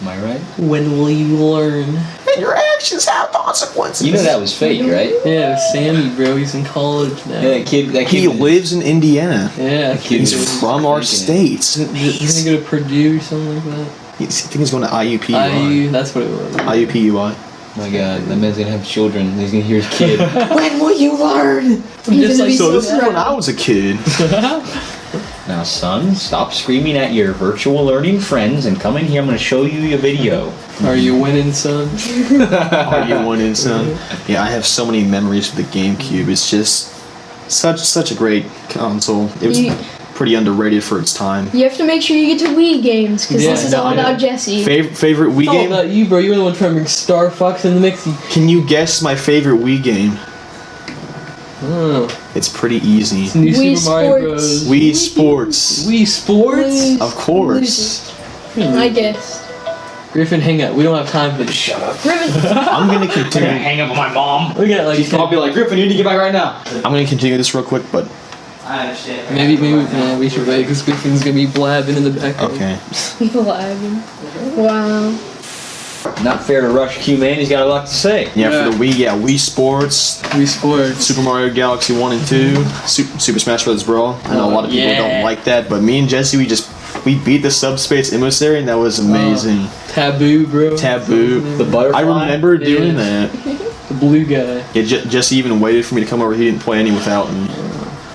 Am I right? When will you learn? And your actions have consequences. You know that was fake, right? Yeah, Sammy, bro. He's in college now. Yeah, that kid. He lives in Indiana. Yeah, kid He's is from our faking state. Isn't he go to Purdue or something like that? I think he's going to IUP. IU, that's what it was. IUPUI. My God, that man's gonna have children. He's gonna hear his kid. When will you learn? He's gonna be So so this is when proud. I was a kid. Now, son, stop screaming at your virtual learning friends and come in here. I'm gonna show you a video. Are you winning, son? Are you one in, son? Yeah, I have so many memories with the GameCube. It's just such a great console. It was You- pretty underrated for its time. You have to make sure you get to Wii games, because Yeah, this is no, all I know. about Jesse. Favorite Wii It's all game? about you, bro. You were the one trying to bring Star Fox in the mix. Can you guess my favorite Wii game? Oh, It's pretty easy. New Wii Super Mario Sports. Bros. Wii Sports. Wii Sports? Wii- Of course. I guess. Griffin, hang up. We don't have time for this. Shut up. Ribbon. I'm gonna continue. hang up on my mom. We got like I'll be like, Griffin, you need to get back right now. I'm gonna continue this real quick, but maybe we should wait because Griffin's gonna be blabbing in the background. okay. Blabbing. Wow. Not fair to rush QMan. He's got a lot to say. Yeah, for the Wii, Wii Sports, Wii Sports. Super Mario Galaxy 1 and 2, Super Smash Bros. Brawl. I know a lot of people yeah. don't like that, but me and Jesse, we beat the Subspace Emissary, and that was amazing. Taboo, bro. Taboo. The butterfly. I remember doing Yeah. that. The blue guy. Yeah, Jesse even waited for me to come over. He didn't play any without me.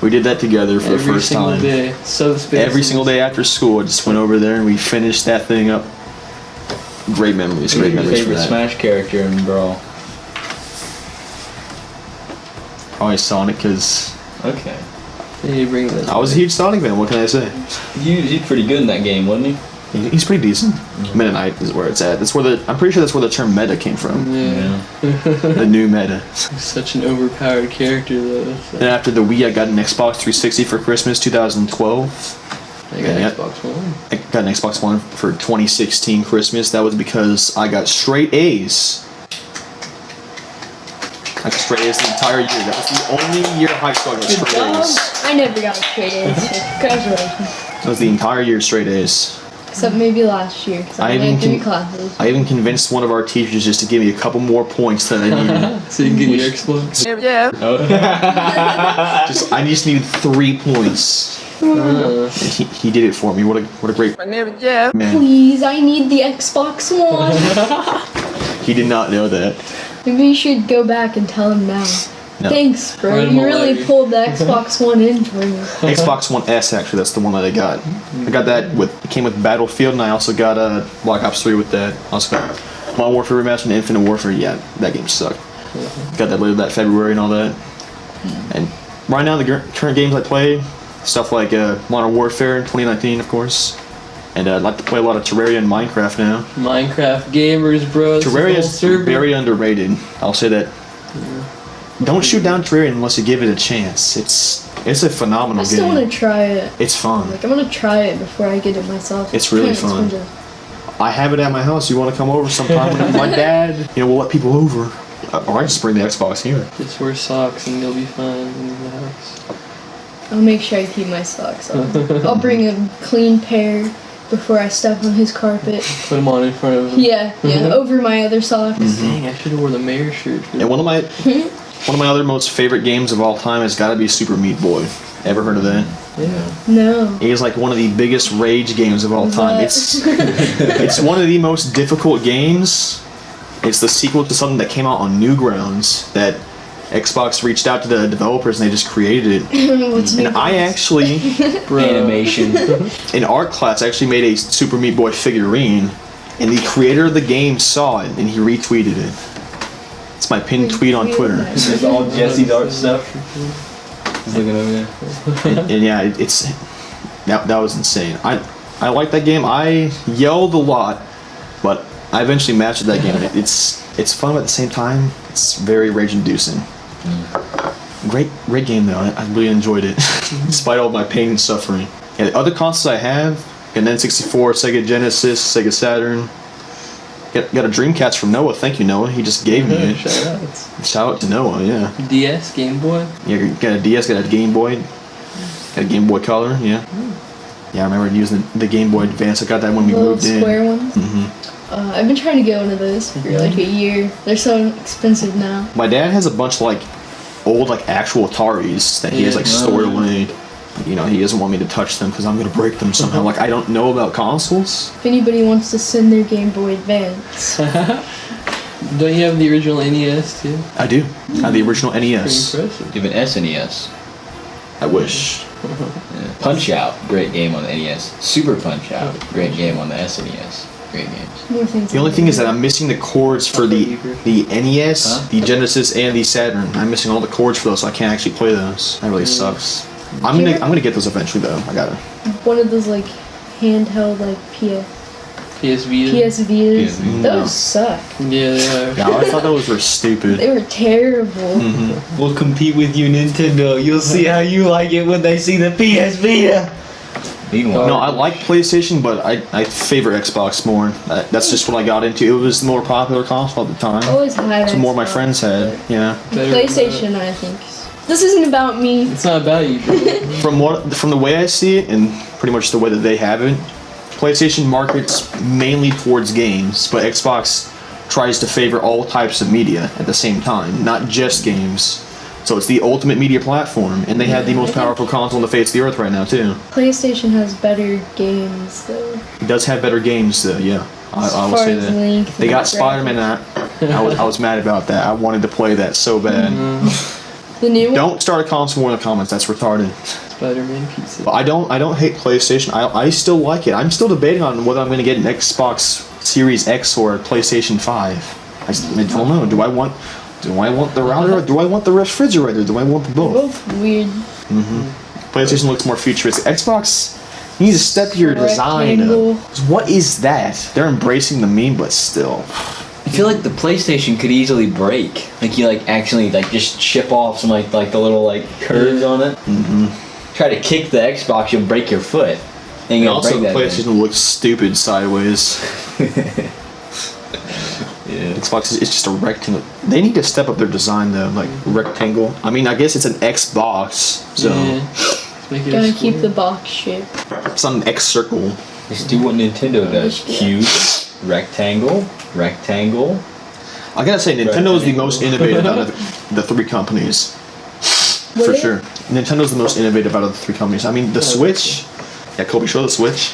We did that together for the Every first single time. day. Subspace. Every single day after school, I just went over there and we finished that thing up. Great memories. Great Who's your memories for favorite that. Smash character in Brawl? Probably Sonic, because Okay. Yeah, you bring that. I was a huge Sonic fan. What can I say? He's pretty good in that game, wasn't he? He's pretty decent. Meta Knight is where it's at. That's where I'm pretty sure that's where the term meta came from. Yeah. The new meta. Such an overpowered character, though. So. Then after the Wii, I got an Xbox 360 for Christmas 2012. I got Yeah. Xbox One. I got an Xbox One for 2016 Christmas. That was because I got straight A's. I got straight A's the entire year. That was the only year of high school I got Good straight job. A's. I never got straight A's, so congratulations. That was the entire year straight A's. Except maybe last year, because I I only even had 3 can- classes. I even convinced one of our teachers just to give me a couple more points than I needed. So you can get your Xbox. I just needed 3 points. And he did it for me. What a great man. Please, I need the Xbox One. He did not know that. Maybe you should go back and tell him now. No. Thanks, bro. Write him You a really letter. pulled the Xbox One in for me. Xbox One S, actually, that's the one that I got. I got that it came with Battlefield, and I also got Black Ops 3 with that. Also got Modern Warfare Remastered and Infinite Warfare. Yeah, that game sucked. Got that later that February and all that. And right now, the current games I play, stuff like Modern Warfare in 2019, of course. And I'd like to play a lot of Terraria and Minecraft now. Minecraft gamers, bro. It's a Terraria whole is server. very underrated. I'll say that. Don't shoot down Terraria unless you give it a chance. It's a phenomenal I still game. want to try it. It's fun. Like, I'm gonna try it before I get it myself. It's really Kinda fun. expensive. I have it at my house. You want to come over sometime? My dad, we'll let people over. Or I just bring the Xbox here. Just wear socks and you'll be fine in the house. I'll make sure I keep my socks on. I'll bring a clean pair before I step on his carpet. Put them on in front of him. Yeah, over my other socks. Dang, I should have wore the mayor shirt. For And one of my other most favorite games of all time has got to be Super Meat Boy. Ever heard of that? Yeah. No. It is like one of the biggest rage games of all time. What? It's one of the most difficult games. It's the sequel to something that came out on Newgrounds that Xbox reached out to the developers and they just created it. What's And I actually, Animation. in art class, I actually made a Super Meat Boy figurine. and the creator of the game saw it and he retweeted it. It's my pinned tweet on Twitter. It's all Jesse's art stuff. He's looking over there. And yeah, it's that was insane. I like that game. I yelled a lot, but I eventually mastered that game. It's fun, but at the same time, it's very rage-inducing. Great game though. I really enjoyed it, despite all my pain and suffering. Yeah, the other consoles I have: an N64, Sega Genesis, Sega Saturn. Got a Dreamcast from Noah. Thank you, Noah. He just gave me it. Shout out to Noah. Yeah. DS, Game Boy. Yeah, got a DS, got a Game Boy, got a Game Boy Color. Yeah. Yeah, I remember using the Game Boy Advance. I got that when we moved in. Square ones. I've been trying to get one of those for like a year. They're so expensive now. My dad has a bunch of like old like actual Ataris that he has like stored away. You know, he doesn't want me to touch them because I'm gonna break them somehow. Like I don't know about consoles. If anybody wants to send their Game Boy Advance. Don't you have the original NES too? I do. I have the original NES. Pretty impressive. You have an SNES. I wish. Yeah. Punch Out, great game on the NES. Super Punch Out, great game on the SNES. Great games. More things. The only thing is that I'm missing the cords for the NES, the Genesis, and the Saturn. I'm missing all the cords for those, so I can't actually play those. That really sucks. I'm gonna get those eventually though. I gotta. One of those like handheld like PS Vitas. Those suck. Yeah, they are. No, I thought those were stupid. They were terrible. We'll compete with you, Nintendo. You'll see how you like it when they see the PS Vita. Meanwhile, No, I like PlayStation, but I favor Xbox more. That's just what I got into. It was the more popular console at the time. Always had. So more of my Xbox, friends had. Yeah. PlayStation, I think. This isn't about me. It's not about you, bro. From the way I see it, and pretty much the way that they have it, PlayStation markets mainly towards games, but Xbox tries to favor all types of media at the same time, not just games. So it's the ultimate media platform, and they have the most powerful console on the face of the earth right now too. PlayStation has better games though. It does have better games though, yeah. I will say that. They got Spider-Man out. I was mad about that. I wanted to play that so bad. The new one? Don't start a console war in the comments. That's retarded. Spider-Man pizza. But I don't hate PlayStation. I still like it. I'm still debating on whether I'm going to get an Xbox Series X or a PlayStation 5. I don't know. Do I want the router or do I want the refrigerator? Do I want the both? Both weird. PlayStation looks more futuristic. Xbox, you need to step your design Rectangle. up. What is that? They're embracing the meme, but still. I feel like the PlayStation could easily break. Like you like actually like just chip off some like the little like curves on it. Try to kick the Xbox, you'll break your foot. And also, the PlayStation looks stupid sideways. Yeah. Xbox is just a rectangle. They need to step up their design though, like rectangle. I mean, I guess it's an Xbox, so Let's make it Gotta a keep square. the box shape. it's not an X circle. Just do what Nintendo does. Cube, rectangle, rectangle. I gotta say, Nintendo is the most innovative out of the three companies. For Really? sure. Nintendo's the most innovative out of the three companies. I mean, the Switch. Yeah, Kobe, show the Switch.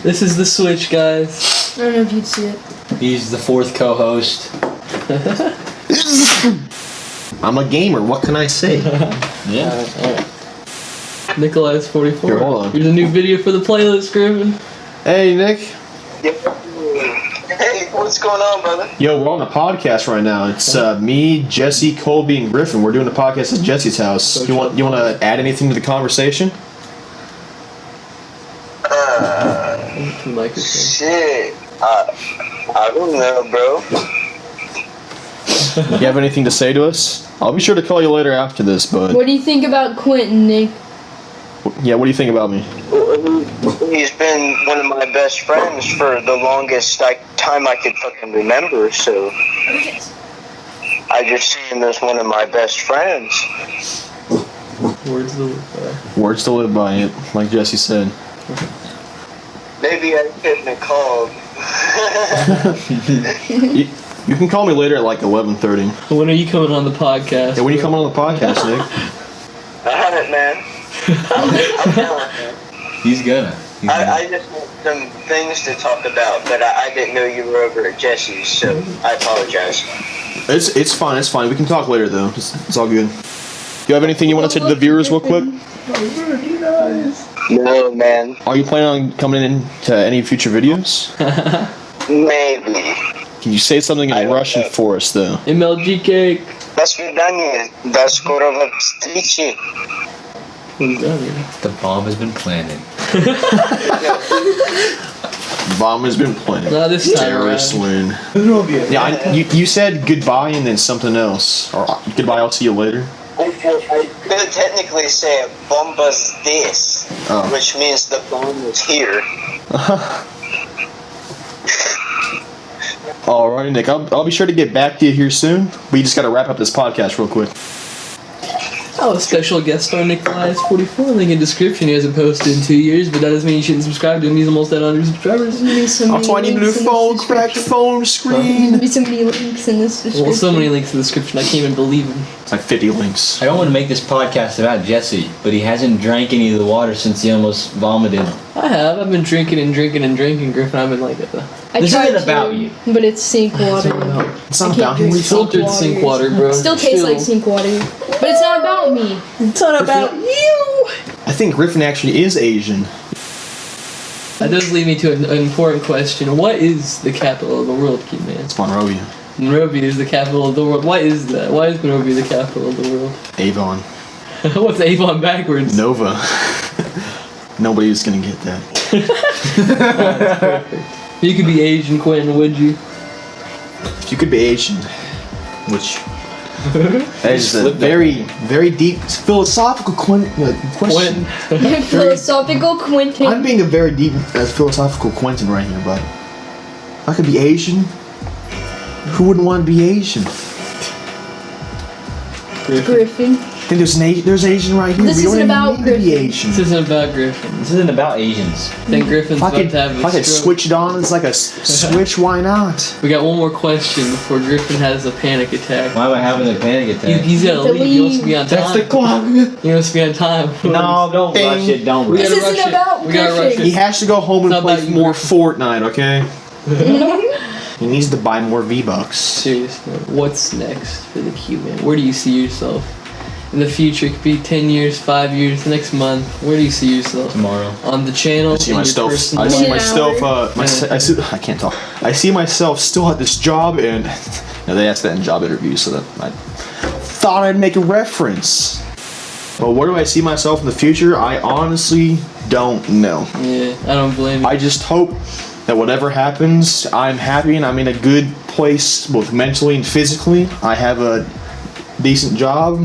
This is the Switch, guys. I don't know if you'd see it. He's the fourth co-host. I'm a gamer. What can I say? Yeah. Nikolai's 44. Here, hold on. Here's a new video for the playlist, Griffin. Hey, Nick. Hey, what's going on, brother? Yo, we're on a podcast right now. It's me, Jesse, Colby, and Griffin. We're doing a podcast at Jesse's house. You want to add anything to the conversation? The microphone. Shit. I don't know, bro. You have anything to say to us? I'll be sure to call you later after this, but What do you think about Quentin, Nick? yeah, what do you think about me? He's been one of my best friends for the longest time I could fucking remember, so I just see him as one of my best friends. Words to live by. Words to live by, it, like Jesse said. Maybe I shouldn't have called. You can call me later at like 11:30. When are you coming on the podcast? Yeah, when you come on the podcast, Nick? I haven't, man. I'm down, man. He's gonna. I just had some things to talk about, but I didn't know you were over at Jesse's, so I apologize. It's fine. It's fine. We can talk later though. It's all good. You have anything you want to say to the viewers, real quick? No, man. Are you planning on coming in to any future videos? Maybe. Can you say something in Russian for us, though? MLG cake. До свидания. До скорого встречи. What does that mean? The bomb has been planted. Bomb has been planted. Not this time. Terrorists Ryan. win. Yeah, you said goodbye and then something else. Or goodbye, I'll see you later. I could technically say bombas this, which means the bomb is here. Alright, Nick, I'll be sure to get back to you here soon. We just gotta wrap up this podcast real quick. Oh, a special guest star Nikolai's 44. Link in description. He hasn't posted in 2 years, but that doesn't mean you shouldn't subscribe to him. He's almost at 100 subscribers. Also, I need a new phone, cracked phone screen. There'll be so many links in this description. Well, so many links in the description. I can't even believe him. It's like 50 links. I don't want to make this podcast about Jesse, but he hasn't drank any of the water since he almost vomited. I have. I've been drinking and drinking and drinking, Griffin. I've been like, I This tried isn't about to, you. but it's sink water. It's not I can't about drink him. filtered sink water, bro. Still tastes like sink water, but it's not about me. It's not about you. I think Griffin actually is Asian. That does lead me to an important question. What is the capital of the world, QMan? It's Monrovia. Monrovia is the capital of the world. Why is that? Why is Monrovia the capital of the world? Avon. What's Avon backwards? Nova. Nobody's gonna get that. That's perfect. You could be Asian, Quentin, would you? If you could be Asian, which that is a very, very deep philosophical question. Philosophical Quentin. I'm being a very deep philosophical Quentin right here, but if I could be Asian, who wouldn't want to be Asian? Griffin. I think there's Asian right here. This we don't isn't even about need to be Griffin. Asian. This isn't about Griffin. This isn't about Asians. I think Griffin's If I about could, to have if I a could stroke. switch it on, it's like a switch. Why not? We got one more question before Griffin has a panic attack. Why am I having a panic attack? He's gotta leave. He wants to be on time. That's the clock. He wants to be on time. No, don't Ding. rush it. Don't We rush This it. gotta isn't rush it. about We gotta rush Griffin. He it. has to go home and It's not play about you, more Griffin. Fortnite, okay? He needs to buy more V-Bucks. Seriously, what's next for the QMan? Where do you see yourself in the future? It could be 10 years, 5 years, next month. Where do you see yourself? Tomorrow. On the channel? I see in your myself. personal I see An life? myself. I can't talk. I see myself still at this job, and they asked that in job interviews, so that I thought I'd make a reference. But where do I see myself in the future? I honestly don't know. Yeah, I don't blame you. I just hope that whatever happens, I'm happy and I'm in a good place, both mentally and physically. I have a decent job,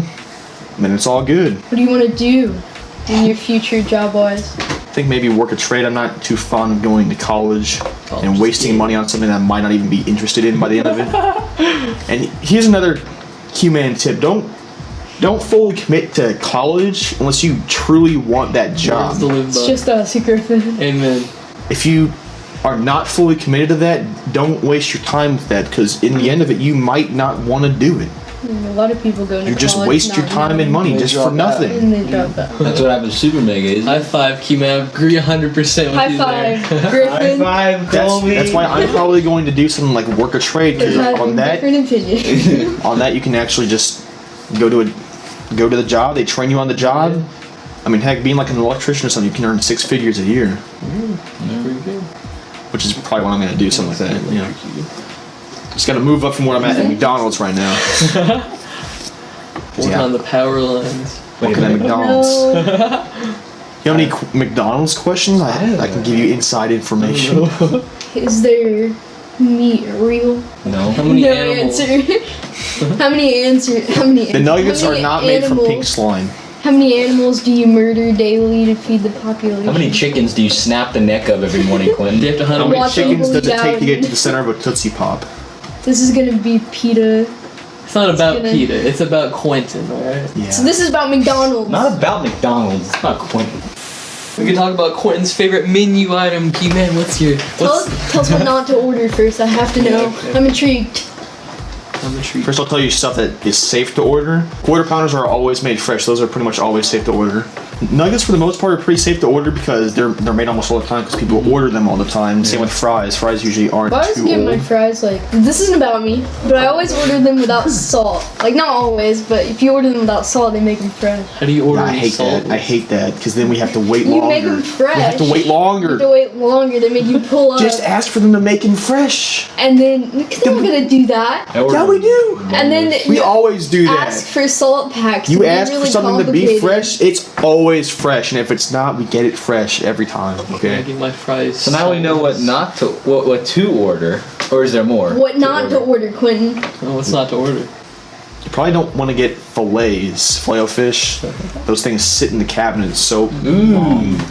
and it's all good. What do you want to do in your future job-wise? I think maybe work a trade. I'm not too fond of going to college College and wasting is money on something that I might not even be interested in by the end of it. And here's another QMan tip: don't fully commit to college unless you truly want that job. Words to live It's by. just us, Griffin. Amen. If you are not fully committed to that, don't waste your time with that, because in the end of it, you might not want to do it. A lot of people go to You just college waste your not time and knowing, money just for nothing. and they drop out. That's what happened to Super Mega, isn't High it? five, QMan. I agree 100% with High you five, there. Griffin. five, That's why I'm probably going to do something like work a trade, because Has on a that different opinion. on that you can actually just go to the job. They train you on the job. I mean, heck, being like an electrician or something, you can earn 6 figures a year, Pretty good. which is probably what I'm going to do, something like that. You know, just got to move up from where I'm at McDonald's right now. Working on the power lines. Working at McDonald's. No. You have any McDonald's questions? I can give you inside information. Is there meat real? No. How many No animals? answer. How many? The nuggets how are many not made from animals- pink slime. How many animals do you murder daily to feed the population? How many chickens do you snap the neck of every morning, Do Quentin? you have to hunt How them? many Watch chickens them does it take to bleed get to out. the center of a Tootsie Pop? This is gonna be PETA. It's not about gonna- PETA. It's about Quentin, alright? Yeah. So this is about McDonald's. Not about McDonald's. It's about Quentin. We can talk about Quentin's favorite menu item. QMan, what's your... Tell us what not to order first. I have to know. okay. I'm intrigued. I'm intrigued. First, I'll tell you stuff that is safe to order. Quarter pounders are always made fresh. Those are pretty much always safe to order. Nuggets for the most part are pretty safe to order because they're made almost all the time because people order them all the time. Same with fries. Fries usually aren't But I always too get old. my fries like, this isn't about me, but I always order them without salt. Like, not always, but if you order them without salt, they make them fresh. How do you order I hate salt? that. I hate that because then we have to wait You longer. make them fresh. We have to wait You longer. have to wait longer. They make you pull up. Just ask for them to make them fresh. And then, because they're not going to do that. Yeah, we do. And then We you always do that. ask for salt packs. You to be ask really for something to be complicated. fresh, it's always fresh, and if it's not, we get it fresh every time. I Okay. get my fries. So now we know what to order, or is there more? What not to order, Quentin. Oh, what's not to order? You probably don't want to get fillets, filet-o-fish. Those things sit in the cabinet so long.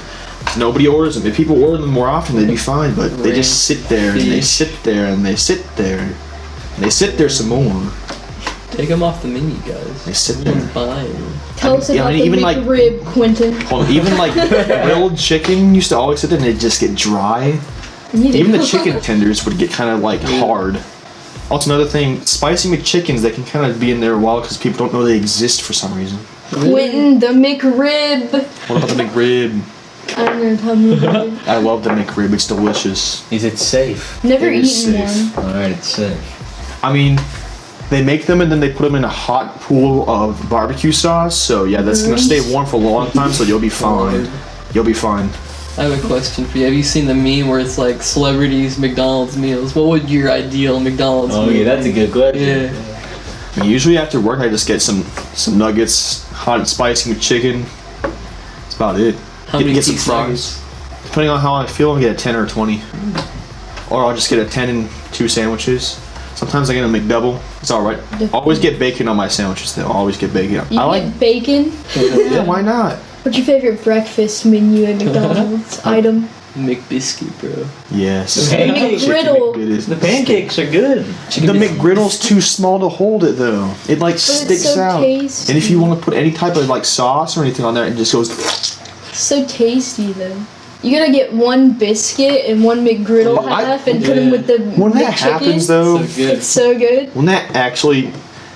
Nobody orders them. If people order them more often, they'd be fine. But they just sit there and they sit there and they sit there. And they sit there some more. Take them off the menu, guys. They sit You there. can buy 'em. Tell us about even the like McRib, Quentin. hold on, even like grilled chicken used to always sit there and it'd just get dry. Even the chicken tenders would get kind of like hard. Also, another thing, spicy McChickens, they can kind of be in there a while because people don't know they exist for some reason. Quentin, the McRib. What about the McRib? I don't know how McRib. I love the McRib. It's delicious. Is it safe? Never It is eaten safe. one. Alright, it's safe. I mean, they make them and then they put them in a hot pool of barbecue sauce. So yeah, that's gonna stay warm for a long time. So you'll be fine. You'll be fine. I have a question for you. Have you seen the meme where it's like celebrities McDonald's meals? What would your ideal McDonald's Oh meal yeah, that's a good question. Yeah. I mean, usually after work, I just get some nuggets, hot and spicy with chicken. That's about it. How many get some piece fries. nuggets? Depending on how I feel, I'll get a 10 or a 20. Or I'll just get a 10 and 2 sandwiches. Sometimes I get a McDouble. It's alright. Always get bacon on my sandwiches though. Always get bacon. You I like. get bacon? Yeah, why not? What's your favorite breakfast menu at McDonald's item? McBiscuit, bro. Yes. Pancakes. McGriddle. McGriddle. The pancakes are good. The McGriddle's too small to hold it though. It like it's sticks so out. tasty. And if you want to put any type of like sauce or anything on there, it just goes. So tasty though. You gotta get one biscuit and one McGriddle Well, half and put them with the When that McChicken. happens though, So good. It's so good. when that actually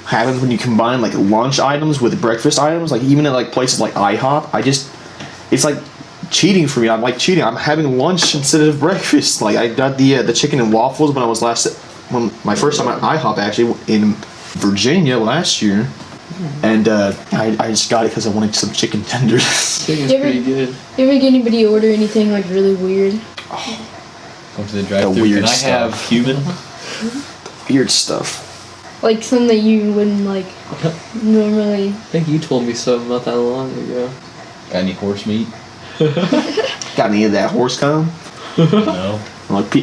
happens when you combine like lunch items with breakfast items, like even at like places like IHOP, it's like cheating for me. I'm like cheating. I'm having lunch instead of breakfast. Like I got the chicken and waffles when I was my first time at IHOP actually in Virginia last year, and I just got it because I wanted some chicken tenders. Chicken's You ever- pretty good. You ever get anybody order anything like really weird? Go to the drive-thru. The weird Can I stuff. have Cuban? Weird stuff. Like something that you wouldn't like normally. I think you told me something not that long ago. Got any horse meat? Got any of that horse cum? No. Like I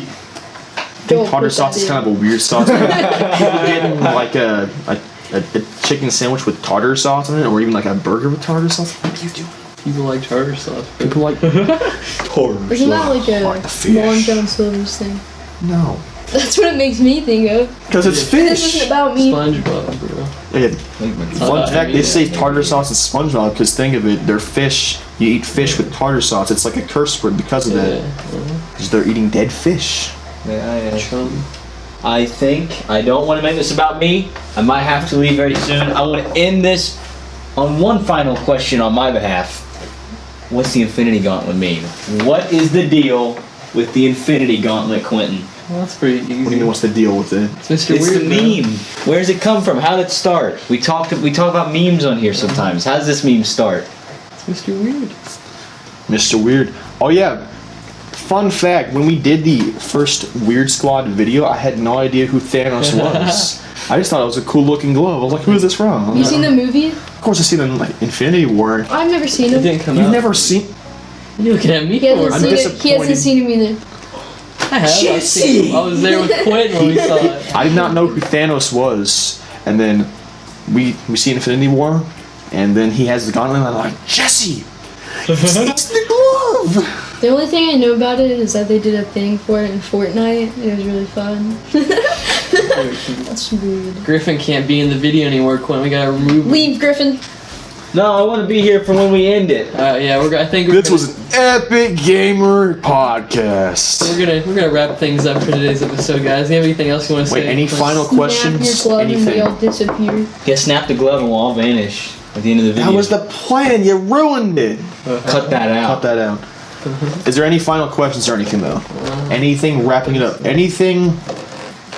Don't think tartar put sauce that is in. kind of a weird sauce. People getting like a chicken sandwich with tartar sauce on it, or even like a burger with tartar sauce. What are you doing? People like tartar sauce. Bro. People like tartar Isn't that like like the a fish. Long John Silver's thing? No, That's what it makes me think of. because it's This isn't fish. about me. SpongeBob, bro. Yeah, Like fun I fact: mean, they say yeah. tartar sauce and SpongeBob because think of it, they're fish. You eat fish with tartar sauce. It's like a curse word because of that. Yeah. Because they're eating dead fish. Chum. I think I don't want to make this about me. I might have to leave very soon. I want to end this on one final question on my behalf. What's the Infinity Gauntlet mean? What is the deal with the Infinity Gauntlet, Quentin? Well, that's pretty easy. What do you mean? What's the deal with it? It's Mr. It's Weird, the meme. Where does it come from? How did it start? We talk about memes on here sometimes. How does this meme start? It's Mr. Weird. Mr. Weird. Oh yeah. Fun fact, when we did the first Weird Squad video, I had no idea who Thanos was. I just thought it was a cool looking glove. I was like, who is this from? You seen the movie? Of course I've seen it in like Infinity War. I've never seen It him. didn't come You've out. never seen You looking at me? He hasn't for? I'm seen it. He disappointed. hasn't seen him either. I have. I've seen him. I was there with Quentin when we saw it. I did not know who Thanos was. And then we see Infinity War, and then he has the gauntlet, and I'm like, Jesse! It's the glove! The only thing I know about it is that they did a thing for it in Fortnite. It was really fun. That's weird. Griffin can't be in the video anymore, Quentin. We gotta remove him. Leave, Griffin. No, I want to be here for when we end it. Yeah, I think we're This was an epic gamer podcast. we're gonna wrap things up for today's episode, guys. You have anything else you want to Wait, say? any final Snap your questions? glove and we Anything? all disappear. Yeah, snap the glove and we'll all vanish. At the end of the video. That was the plan. You ruined it. Cut that out. Cut that out. Is there any final questions or anything though? Anything wrapping it up? Anything?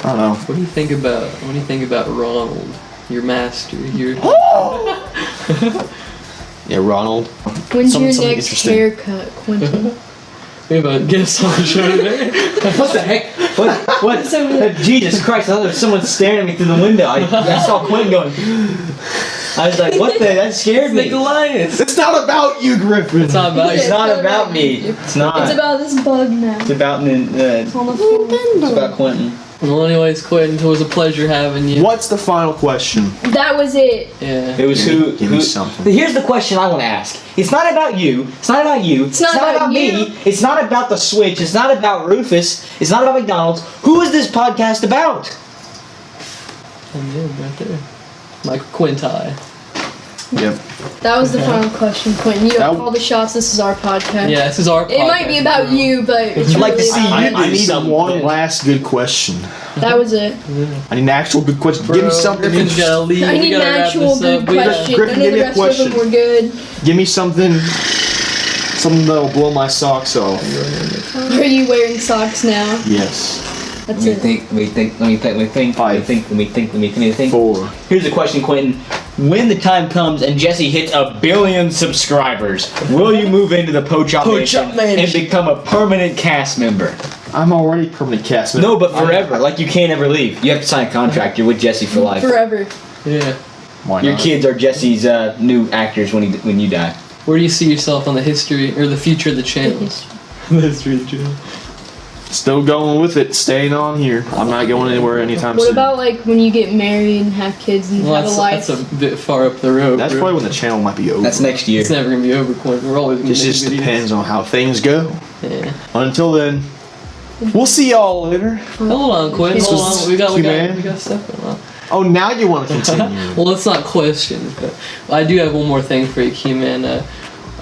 I don't know. What do you think about Ronald, your master? Your Yeah, Ronald. When's Something your next interesting. haircut, Quentin? We have a guest on the show today. What the heck? What? Jesus Christ! I thought there was someone staring at me through the window. I saw Quentin going. I was like, what the? That scared me. Goliath. It's not about you, Griffin. It's not about It's you. not about me. It's not. It's about this bug now. It's about It's on the phone. It's about Quentin. Well, anyways, Quentin, it was a pleasure having you. What's the final question? That was it. Yeah. It was Give me something. Here's the question I want to ask. It's not about you. It's not about you. It's not about me. you. It's not about the Switch. It's not about Rufus. It's not about McDonald's. Who is this podcast about? And yeah, right there. Michael Quenti. Yep. That was the final question, Quentin. You That- don't call the shots. This is our podcast. Yeah, this is our podcast. It might be about you, but it's I'd like to really see about you us. I need something. one last good question. That was it. I need an actual good question. Give me something Griffin's interesting. gotta leave. I We need an gotta wrap actual this good up. We gotta- question. Griffin, None of give the me a rest of question. them were good. Give me something that'll blow my socks off. Are you wearing socks now? Yes. That's Let it. me think. 4. Here's a question, Quentin. When the time comes and Jesse hits 1 billion subscribers, will you move into the Pochop Nation and become a permanent cast member? I'm already permanent cast member. No, but forever. Like you can't ever leave. You have to sign a contract. You're with Jesse for life. Forever. Yeah. Why Your not? kids are Jesse's new actors when you die. Where do you see yourself on the history or the future of the channel? The history of the channel. Still going with it, staying on here. I'm not going anywhere anytime What soon. about like when you get married and have kids and Well, have a life? that's a bit far up the road. That's bro. probably when the channel might be over. That's next year. It's never gonna be over, Quentin. We're always gonna It make just videos. depends on how things go. Yeah. Until then, we'll see y'all later. Hold on, Quentin. This Hold was on. We got QMan. stuff going on. Oh, now you want to continue. Well, it's not questions, but I do have one more thing for you, QMan.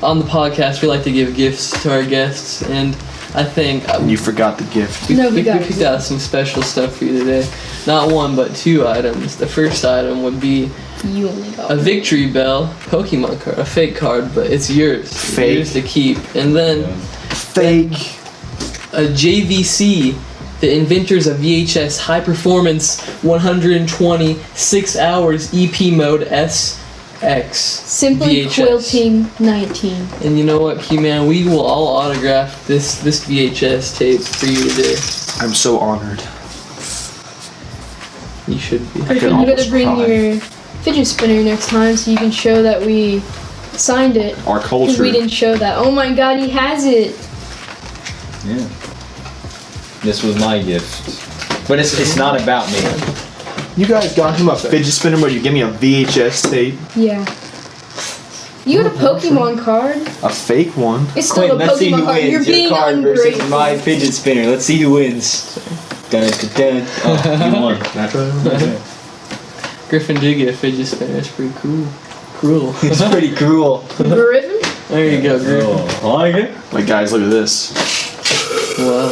On the podcast, we like to give gifts to our guests, and I think You forgot the gift. No, we we got picked out some special stuff for you today. Not one, but 2 items. The first item would be You only got a one. Victory Bell Pokemon card, a fake card, but it's yours. It's Fake. yours to keep. And then Fake. a JVC, the inventors of VHS high performance 120 6 hours EP mode SX. Simply VHS. Quilting 19. And you know what, QMan, we will all autograph this VHS tape for you today. I'm so honored. You should be. I could You almost gotta bring cry. your fidget spinner next time so you can show that we signed it. Our Because culture. we didn't show that. Oh my god, he has it! Yeah. This was my gift. But it's not about me. You guys got him a fidget spinner, but you give me a VHS tape, Yeah. You got a Pokemon card? a fake one. It's still Quentin, a let's see Pokemon who card. wins. You're Your being card versus ungrateful. my fidget spinner. Let's see who wins. Dun, dun, dun. Oh, you won. Griffin did get a fidget spinner. That's pretty cool. Cruel. It's pretty cruel. Griffin? There you go, Griffin. Oh, I like it. Like, guys, look at this. Wow.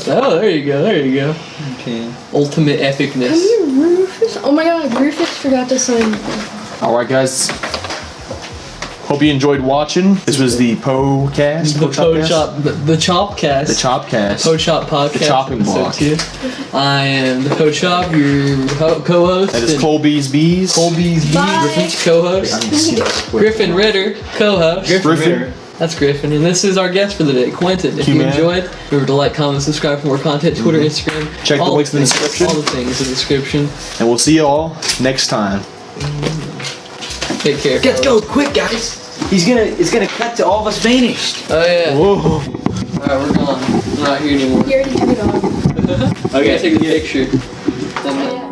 Oh, there you go. There you go. Okay. Ultimate Come epicness. here, Rufus. Oh my god, Rufus forgot to sign. Alright, guys. Hope you enjoyed watching. This was the Pocast. The Pochop, the Chopcast. The Chopcast. Pochop podcast. The chopping episode block. 2. I am the Pochop, your co-host. That is and Colby's Bees. Colby's B, Bye. Griffin's co-host. Griffin Ritter, co-host. Griffin. That's Griffin, and this is our guest for the day, Quentin. If you QMan. enjoyed, remember to like, comment, subscribe for more content. Twitter, Instagram. Check the all links in the things, description. All the things in the description. And we'll see you all next time. Take care. Let's go quick, guys. It's gonna cut to all of us vanished. Oh yeah. Whoa. Alright, we're gone. We're not here anymore. He already took it off. Okay, take a picture. Yeah.